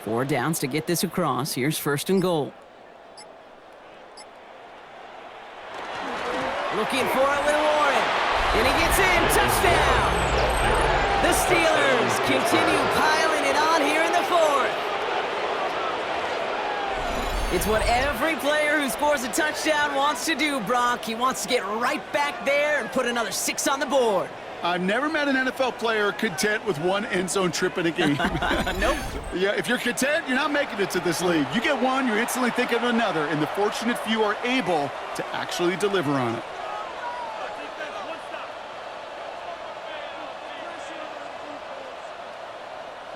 4 downs to get this across. Here's 1st and goal. Looking for it with Warren. And he gets in. Touchdown. The Steelers continue piling it on here in the 4th. It's what every player who scores a touchdown wants to do, Brock. He wants to get right back there and put another 6 on the board. I've never met an NFL player content with 1 end zone trip in a game. Nope. Yeah, if you're content, you're not making it to this league. You get 1, you're instantly thinking of another, and the fortunate few are able to actually deliver on it.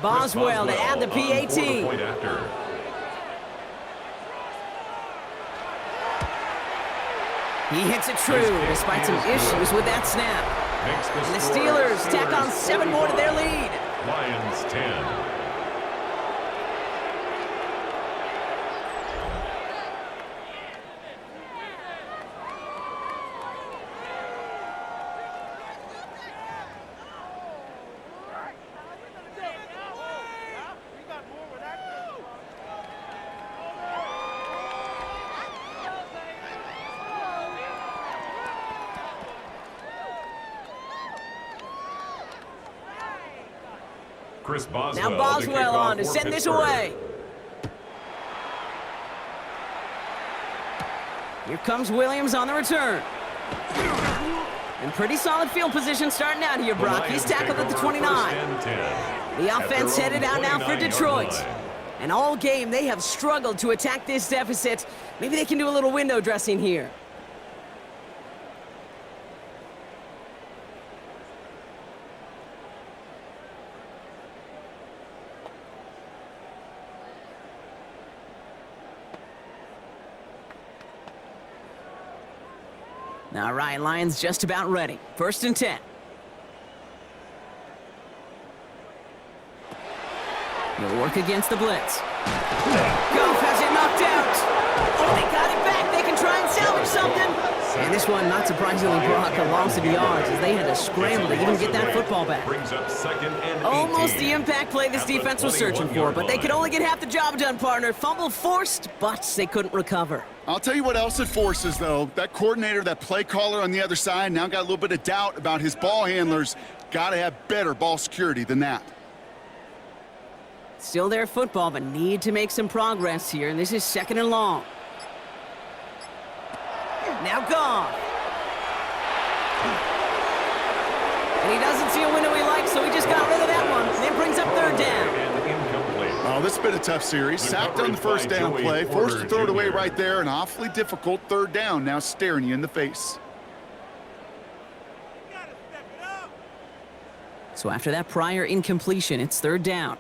Boswell to add the PAT. He hits it true despite some issues with that snap. And the Steelers tack on 7 more to their lead. Lions 10. Now Boswell on to send this away. Here comes Williams on the return. And pretty solid field position starting out here, Brock. He's tackled at the 29. The offense headed out now for Detroit. And all game, they have struggled to attack this deficit. Maybe they can do a little window dressing here. All right, Lions just about ready. 1st and 10. He'll work against the blitz. Goff has it knocked out. Oh, they got it back. They can try and salvage something. And this one, not surprisingly, Brock, a loss of yards as they had to scramble to even get that football back. Brings up 2nd and 18. Almost the impact play this defense was searching for, but they could only get half the job done, partner. Fumble forced, but they couldn't recover. I'll tell you what else it forces, though. That coordinator, that play caller on the other side, now got a little bit of doubt about his ball handlers. Got to have better ball security than that. Still their football, but need to make some progress here, and this is 2nd and long. Now Goff. And he doesn't see a window he likes, so he just got rid of that one. And then brings up 3rd down. Oh, this has been a tough series. Sacked on the first down play, forced to throw it away right there, an awfully difficult third down now staring you in the face. So after that prior incompletion, it's third down.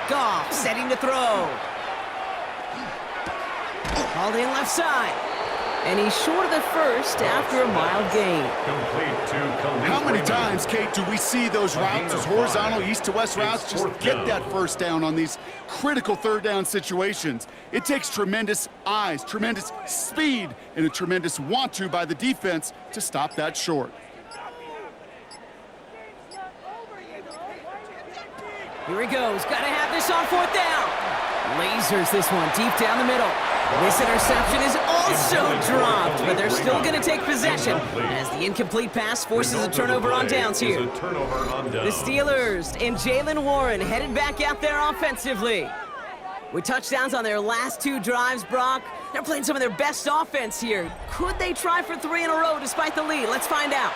Goff setting to throw. Hauled in left side. And he's short of the first after a mild gain. How many times, Kate, do we see those routes, those horizontal east-to-west routes, just get that first down on these critical third down situations? It takes tremendous eyes, tremendous speed, and a tremendous want-to by the defense to stop that short. Here he goes. Got to have this on fourth down. Lasers this one deep down the middle. This interception is also dropped, but they're still going to take possession as the incomplete pass forces a turnover on downs here. The Steelers and Jaylen Warren headed back out there offensively. With touchdowns on their last two drives, Brock, they're playing some of their best offense here. Could they try for 3 in a row despite the lead? Let's find out.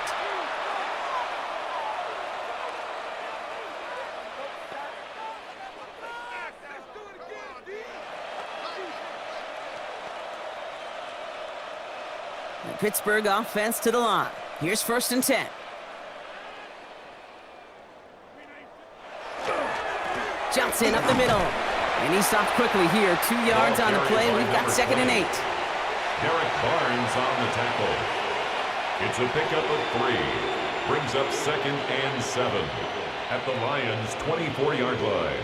The Pittsburgh offense to the line. Here's 1st and 10. Johnson up the middle. And he stopped quickly here. 2 yards on the play. We've got 2nd and 8. Derek Barnes on the tackle. It's a pickup of 3. Brings up 2nd and 7 at the Lions' 24-yard line.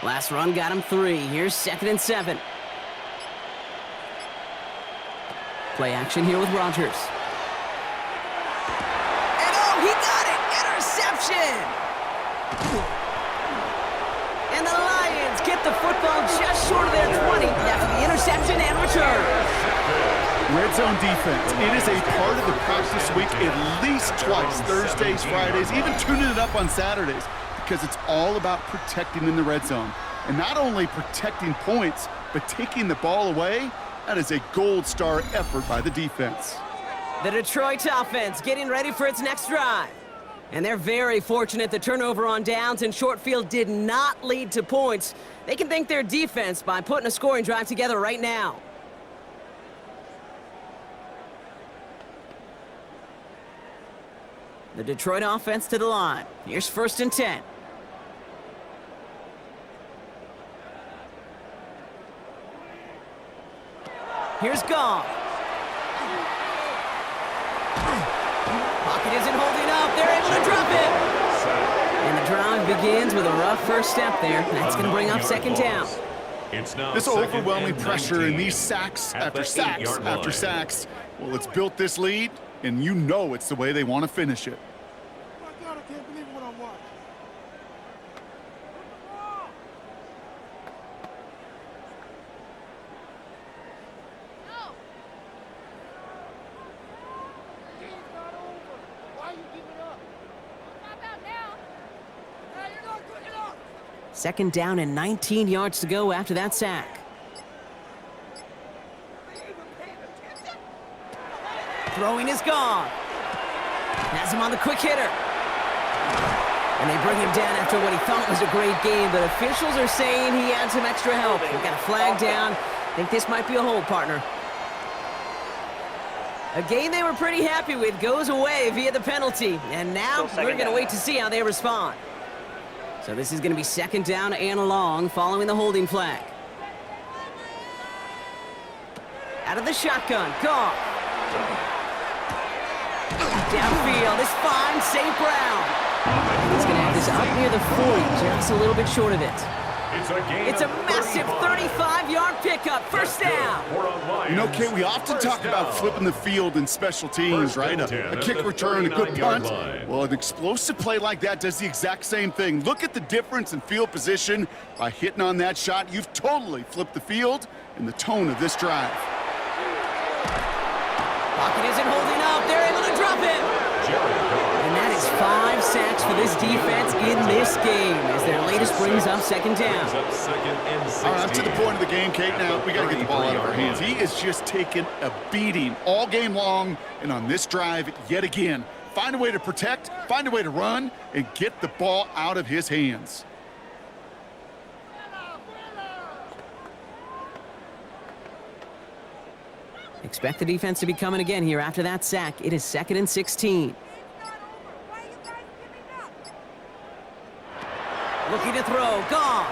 Last run got him 3. Here's 2nd and 7. Play action here with Rodgers. And oh, he got it! Interception! And the Lions get the football just short of their 20 after the interception and return. Red zone defense. It is a part of the practice week at least twice, Thursdays, Fridays, even tuning it up on Saturdays, because it's all about protecting in the red zone. And not only protecting points, but taking the ball away. That is a gold star effort by the defense. The Detroit offense getting ready for its next drive. And they're very fortunate the turnover on downs and short field did not lead to points. They can thank their defense by putting a scoring drive together right now. The Detroit offense to the line. Here's 1st and 10. Here's Goff. Pocket isn't holding up. They're able to drop it. And the drive begins with a rough first step there. That's going to bring up 2nd down. This overwhelming pressure and these sacks after sacks after sacks, well, it's built this lead, and you know it's the way they want to finish it. My God, I can't believe what I'm watching. Second down and 19 yards to go after that sack. Throwing is gone. Has him on the quick hitter. And they bring him down after what he thought was a great game, but officials are saying he had some extra help. We've got a flag down. I think this might be a hold, partner. A game they were pretty happy with goes away via the penalty. And now we're going to wait to see how they respond. So this is going to be 2nd down and long following the holding flag. Out of the shotgun, Goff. Downfield, this finds St. Brown. He's going to have this up near the 40, just a little bit short of it. It's a massive 35-yard pickup, 1st down. You know, Kate, we often talk about flipping the field in special teams, right? A kick return, a good punt. Well, an explosive play like that does the exact same thing. Look at the difference in field position. By hitting on that shot, you've totally flipped the field and the tone of this drive. Pocket isn't holding up. They're able to drop it. And that is 5 sacks for this defense in this game as their latest brings up 2nd down. All right, I'm to the point of the game, Kate. Now, we got to get the ball out of our hands. He is just taking a beating all game long, and on this drive, yet again, find a way to protect, find a way to run, and get the ball out of his hands. Expect the defense to be coming again here after that sack. It is 2nd and 16. Looking to throw. Goff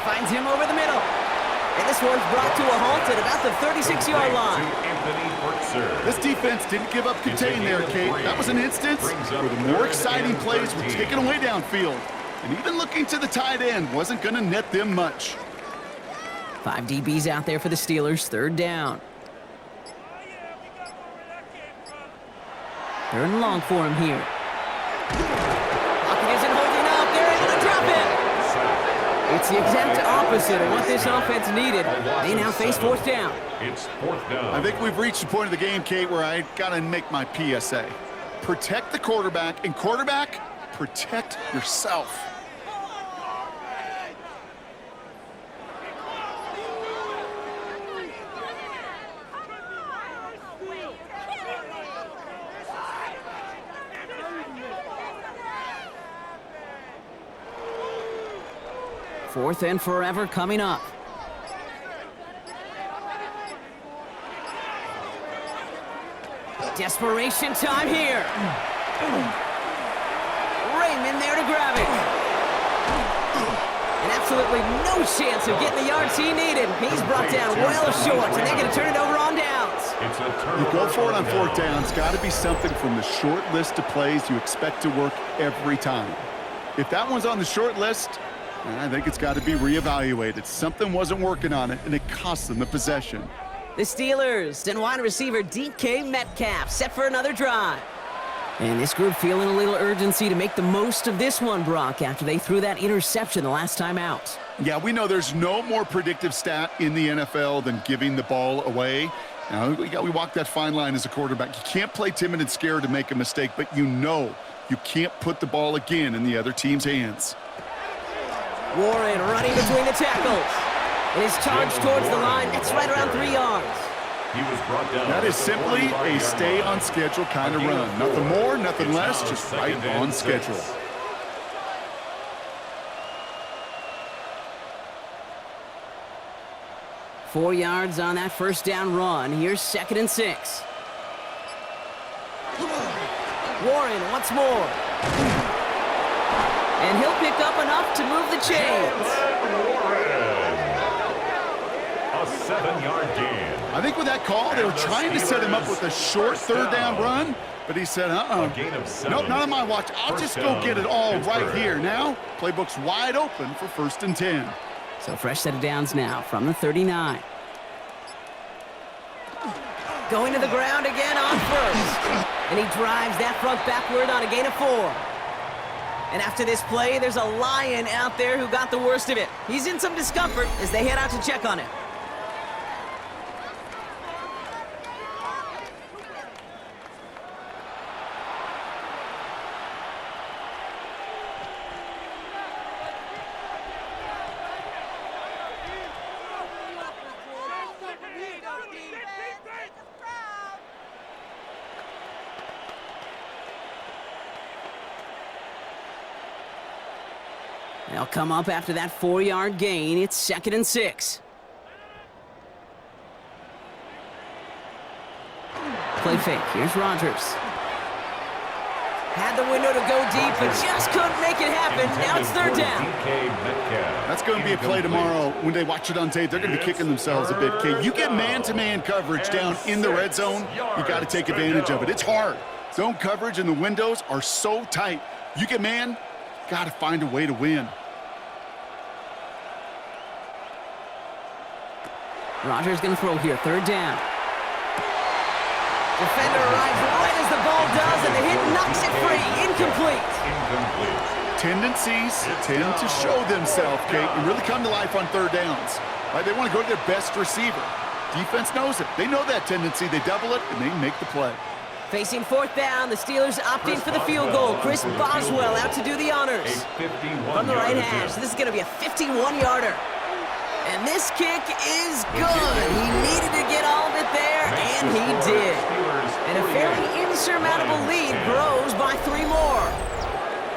finds him over the middle. And this one's brought to a halt at about the 36-yard line. This defense didn't give up contain there, Kate. That was an instance where the more exciting plays were taken away downfield. And even looking to the tight end wasn't going to net them much. 5 DBs out there for the Steelers. 3rd down. 3rd and long for him here. Lockett isn't holding up. They're able to drop it. It's the exact opposite of what this offense needed. They now face 4th down. It's 4th down. I think we've reached the point of the game, Kate, where I got to make my PSA. Protect the quarterback, and quarterback, protect yourself. Fourth and forever coming up. Desperation time here. Raymond there to grab it. And absolutely no chance of getting the yards he needed. He's brought down well short, and they're going to turn it over on downs. You go for it on 4th down. It's got to be something from the short list of plays you expect to work every time. If that one's on the short list, I think it's got to be reevaluated. Something wasn't working on it, and it cost them the possession. The Steelers and wide receiver DK Metcalf set for another drive. And this group feeling a little urgency to make the most of this one, Brock, after they threw that interception the last time out. Yeah, we know there's no more predictive stat in the NFL than giving the ball away. Now, we walk that fine line as a quarterback. You can't play timid and scared to make a mistake, but you know you can't put the ball again in the other team's hands. Warren running between the tackles. And his charge towards the line, that's right around 3 yards. He was brought down. That is simply a stay on schedule kind of run. Nothing more, nothing less, just right on schedule. Four yards on that first down run. Here's 2nd and 6. Warren once more. And he'll pick up enough to move the chains. A 7-yard gain. I think with that call, they were trying to set him up with a short 3rd down run, but he said, nope, not on my watch. I'll just go get it all right here. Now, playbook's wide open for 1st and 10. So fresh set of downs now from the 39. Going to the ground again on 1st. And he drives that front backward on a gain of 4. And after this play, there's a Lion out there who got the worst of it. He's in some discomfort as they head out to check on him. They'll come up after that 4-yard gain. It's 2nd and 6. Play fake. Here's Rodgers. Had the window to go deep, but just couldn't make it happen. Now it's 3rd down. That's going to be a play tomorrow. When they watch it on tape, they're going to be kicking themselves a bit, Kate. You get man-to-man coverage down in the red zone, you got to take advantage of it. It's hard. Zone coverage and the windows are so tight. You get man, got to find a way to win. Rodgers going to throw here. 3rd down. Defender arrives right as the ball does, and the hit knocks it free. Incomplete. Tendencies tend to show themselves, Kate, and really come to life on 3rd downs. Right? They want to go to their best receiver. Defense knows it. They know that tendency. They double it, and they make the play. Facing 4th down, the Steelers opting for the field goal. Chris Boswell out to do the honors. From the right hash, this is going to be a 51-yarder. And this kick is good. He needed to get all of it there, and he did. And a fairly insurmountable lead grows by 3 more.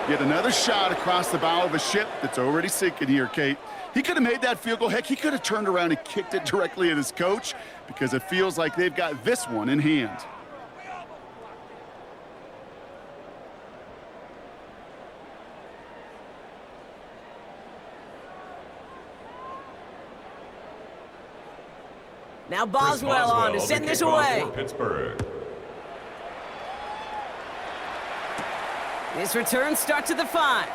Yet another shot across the bow of a ship that's already sinking here, Kate. He could have made that field goal. Heck, he could have turned around and kicked it directly at his coach because it feels like they've got this one in hand. Now Boswell on to send this away. Pittsburgh. This return starts at the 5.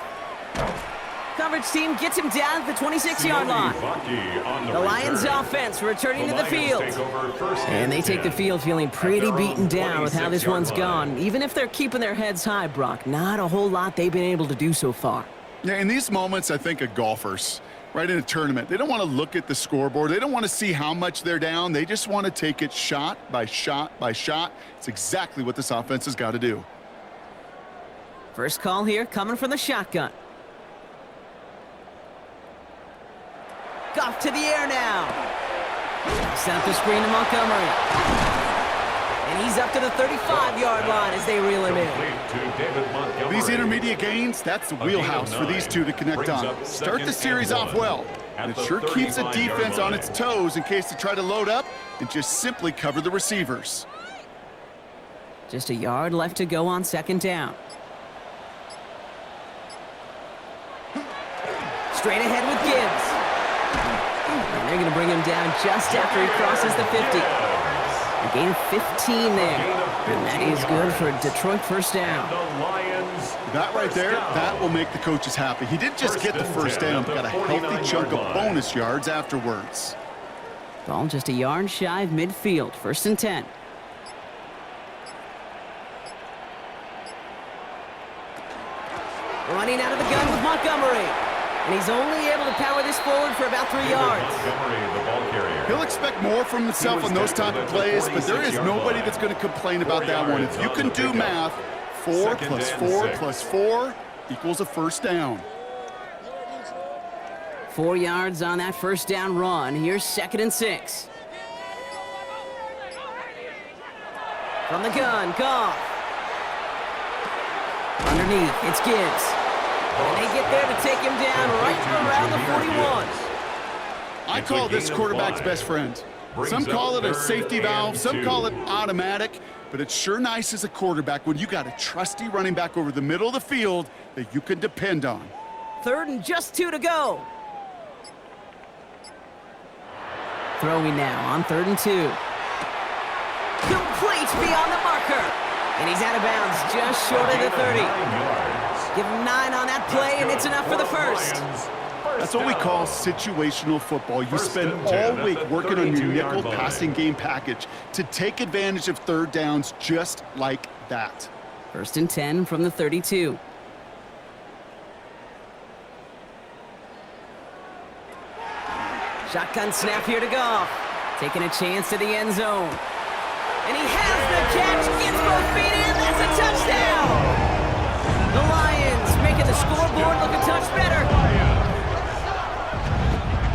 Coverage team gets him down at the 26-yard line. The Lions offense returning to the field. And they take the field feeling pretty beaten down with how this one's gone. Even if they're keeping their heads high, Brock, not a whole lot they've been able to do so far. Yeah, in these moments, I think of golfers, right, in a tournament. They don't want to look at the scoreboard. They don't want to see how much they're down. They just want to take it shot by shot by shot. It's exactly what this offense has got to do. First call here coming from the shotgun. Goff to the air now. Set up the screen to Montgomery. And he's up to the 35-yard line as they reel him in. These intermediate gains, that's the wheelhouse for these two to connect on. Start the series off well. And it sure keeps the defense on its toes in case they try to load up and just simply cover the receivers. Just a yard left to go on second down. Straight ahead with Gibbs. And they're going to bring him down just after he crosses the 50. A gain of 15 there. And that is good for a Detroit first down. That right there, that will make the coaches happy. He didn't just get the first down, but got a healthy chunk of bonus yards afterwards. Ball just a yard shy of midfield. 1st and 10. Running out of the gun with Montgomery. And he's only able to power this forward for about 3 yards. He'll expect more from himself on those type of plays, but there is nobody that's going to complain about that one. If you can do math, 4 plus 4 plus 4 equals a first down. 4 yards on that first down run. Here's 2nd and 6. From the gun, Goff. Underneath, it's Gibbs. And they get there to take him down right around the 41. I call this quarterback's best friend. Some call it a safety valve, some call it automatic, but it's sure nice as a quarterback when you got a trusty running back over the middle of the field that you can depend on. 3rd and just 2 to go. Throwing now on 3rd and 2. Complete beyond the marker. And he's out of bounds just short of the 30. Give him 9 on that play, and it's enough for the first. That's what we call situational football. You spend all week working on your nickel passing game package to take advantage of 3rd downs just like that. 1st and 10 from the 32. Shotgun snap here to Goff. Taking a chance to the end zone. And he has the catch, gets both feet in, that's a touchdown! The Lions making the scoreboard look a touch better.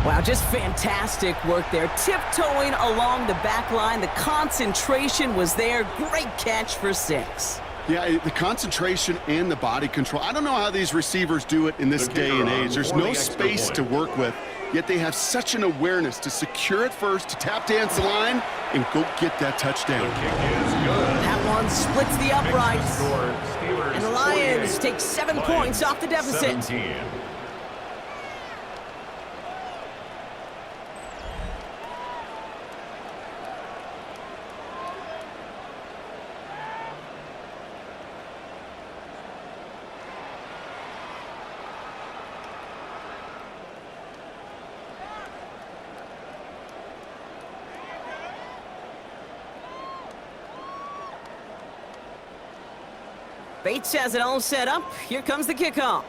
Wow, just fantastic work there. Tiptoeing along the back line. The concentration was there. Great catch for 6. Yeah, the concentration and the body control. I don't know how these receivers do it in this day and age. There's no space to work with, yet they have such an awareness to secure it first, to tap dance the line, and go get that touchdown. That one splits the uprights. And the Lions take 7 points off the deficit. 17. Bates has it all set up. Here comes the kickoff.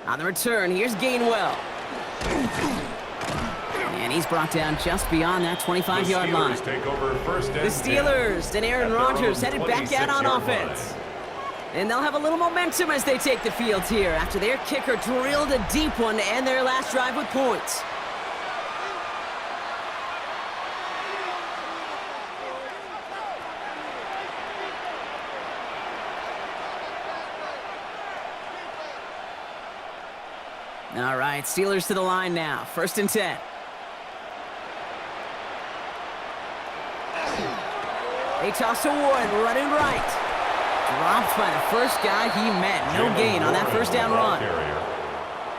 On the return, here's Gainwell. And he's brought down just beyond that 25-yard line. Take over 1st and The Steelers and Aaron Rodgers headed back out on offense. And they'll have a little momentum as they take the field here after their kicker drilled a deep one to end their last drive with points. All right, Steelers to the line now. 1st and 10. They toss to Warren, running right. Dropped by the first guy he met. No gain on that first down run.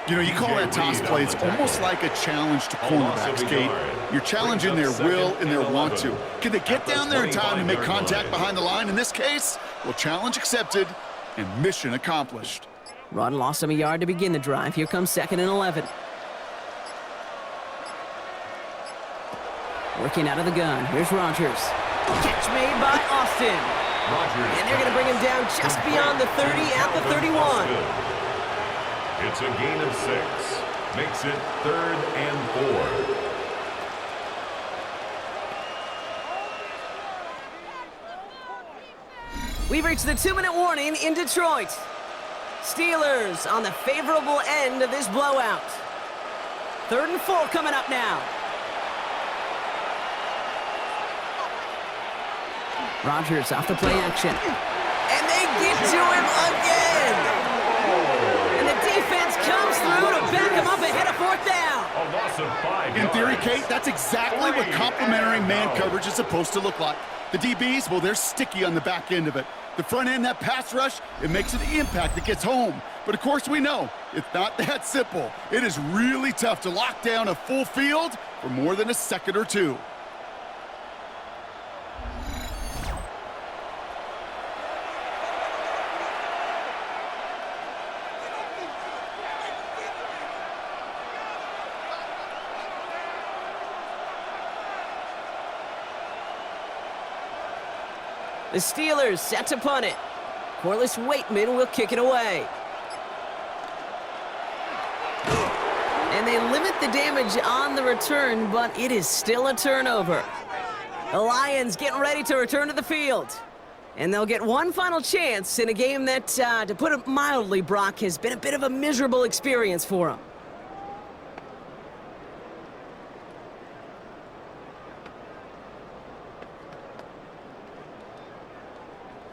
You know, you call that toss play, it's almost like a challenge to cornerbacks, Kate. You're challenging their will and their want to. Can they get down there in time to make contact behind the line? In this case, well, challenge accepted and mission accomplished. Run lost him a yard to begin the drive. Here comes 2nd and 11. Working out of the gun. Here's Rodgers. Catch made by Austin. And they're going to bring him down just beyond the 30 at the 31. It's a gain of 6. Makes it 3rd and 4. We've reached the 2-minute warning in Detroit. Steelers on the favorable end of this blowout. 3rd and 4 coming up now. Rodgers off the play action. And they get to him again. And the defense comes through to back him up ahead of 4th down. A loss of 5 In theory, yards. Kate, that's exactly what complementary man coverage is supposed to look like. The DBs, well, they're sticky on the back end of it. The front end, that pass rush, it makes it the impact that gets home. But, of course, we know it's not that simple. It is really tough to lock down a full field for more than a second or two. The Steelers set to punt it. Corliss Waitman will kick it away. And they limit the damage on the return, but it is still a turnover. The Lions getting ready to return to the field. And they'll get one final chance in a game that, to put it mildly, Brock, has been a bit of a miserable experience for them.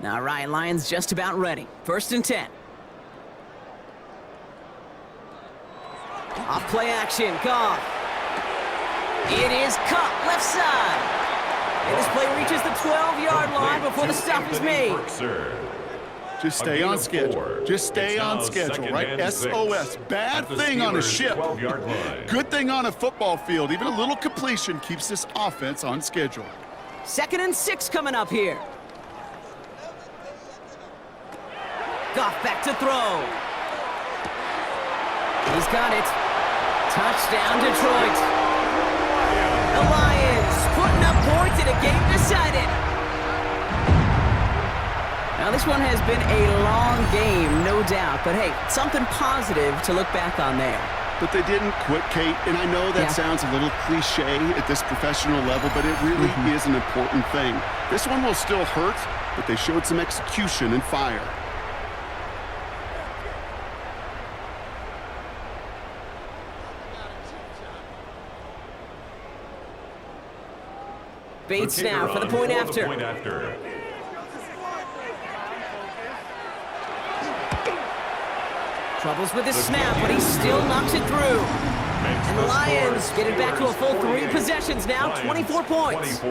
All right, Lions just about ready. 1st and 10. Off play action, Goff. It is Cup, left side. And this play reaches the 12-yard line before the stop is made. Just stay on schedule. Just stay on schedule, right? SOS. Bad thing on a ship. Good thing on a football field. Even a little completion keeps this offense on schedule. 2nd and 6 coming up here. Goff back to throw. He's got it. Touchdown, Detroit. The Lions putting up points in a game decided. Now, this one has been a long game, no doubt. But, hey, something positive to look back on there. But they didn't quit, Kate. And I know that sounds a little cliche at this professional level, but it really is an important thing. This one will still hurt, but they showed some execution and fire. Bates now for the point after. Troubles with his snap, but he still knocks it through. And the Lions get it back to a full 3 possessions now, 24 points.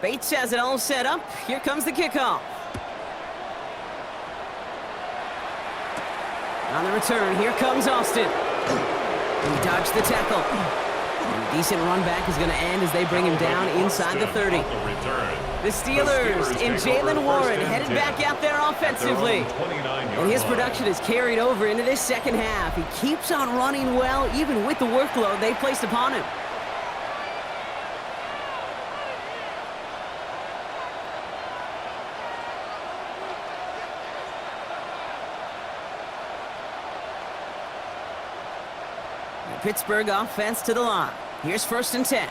Bates has it all set up. Here comes the kickoff. On the return, here comes Austin. He dodged the tackle. And a decent run back is going to end as they bring him down inside the 30. The Steelers and Jalen Warren headed back out there offensively. And his production is carried over into this second half. He keeps on running well, even with the workload they placed upon him. Pittsburgh offense to the line. Here's 1st and 10.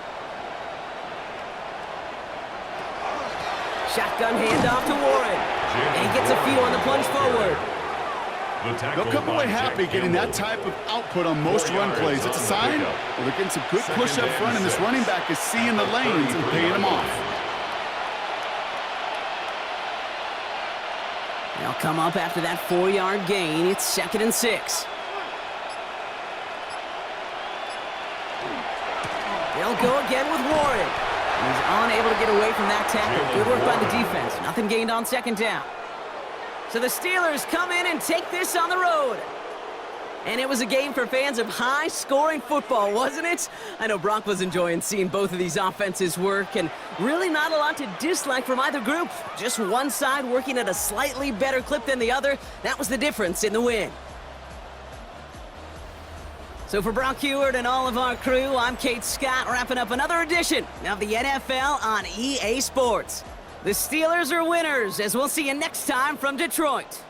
Shotgun handoff to Warren. And he gets a few on the plunge forward. They'll come away happy getting that type of output on most run plays. It's a sign well, they're getting some good push up front, and this running back is seeing the lanes and paying them off. They'll come up after that 4-yard gain. It's 2nd and 6. They'll go again with Warren. He's unable to get away from that tackle. Good work by the defense. Nothing gained on 2nd down. So the Steelers come in and take this on the road. And it was a game for fans of high-scoring football, wasn't it? I know Brock was enjoying seeing both of these offenses work, and really not a lot to dislike from either group. Just one side working at a slightly better clip than the other. That was the difference in the win. So for Brock Heward and all of our crew, I'm Kate Scott, wrapping up another edition of the NFL on EA Sports. The Steelers are winners, as we'll see you next time from Detroit.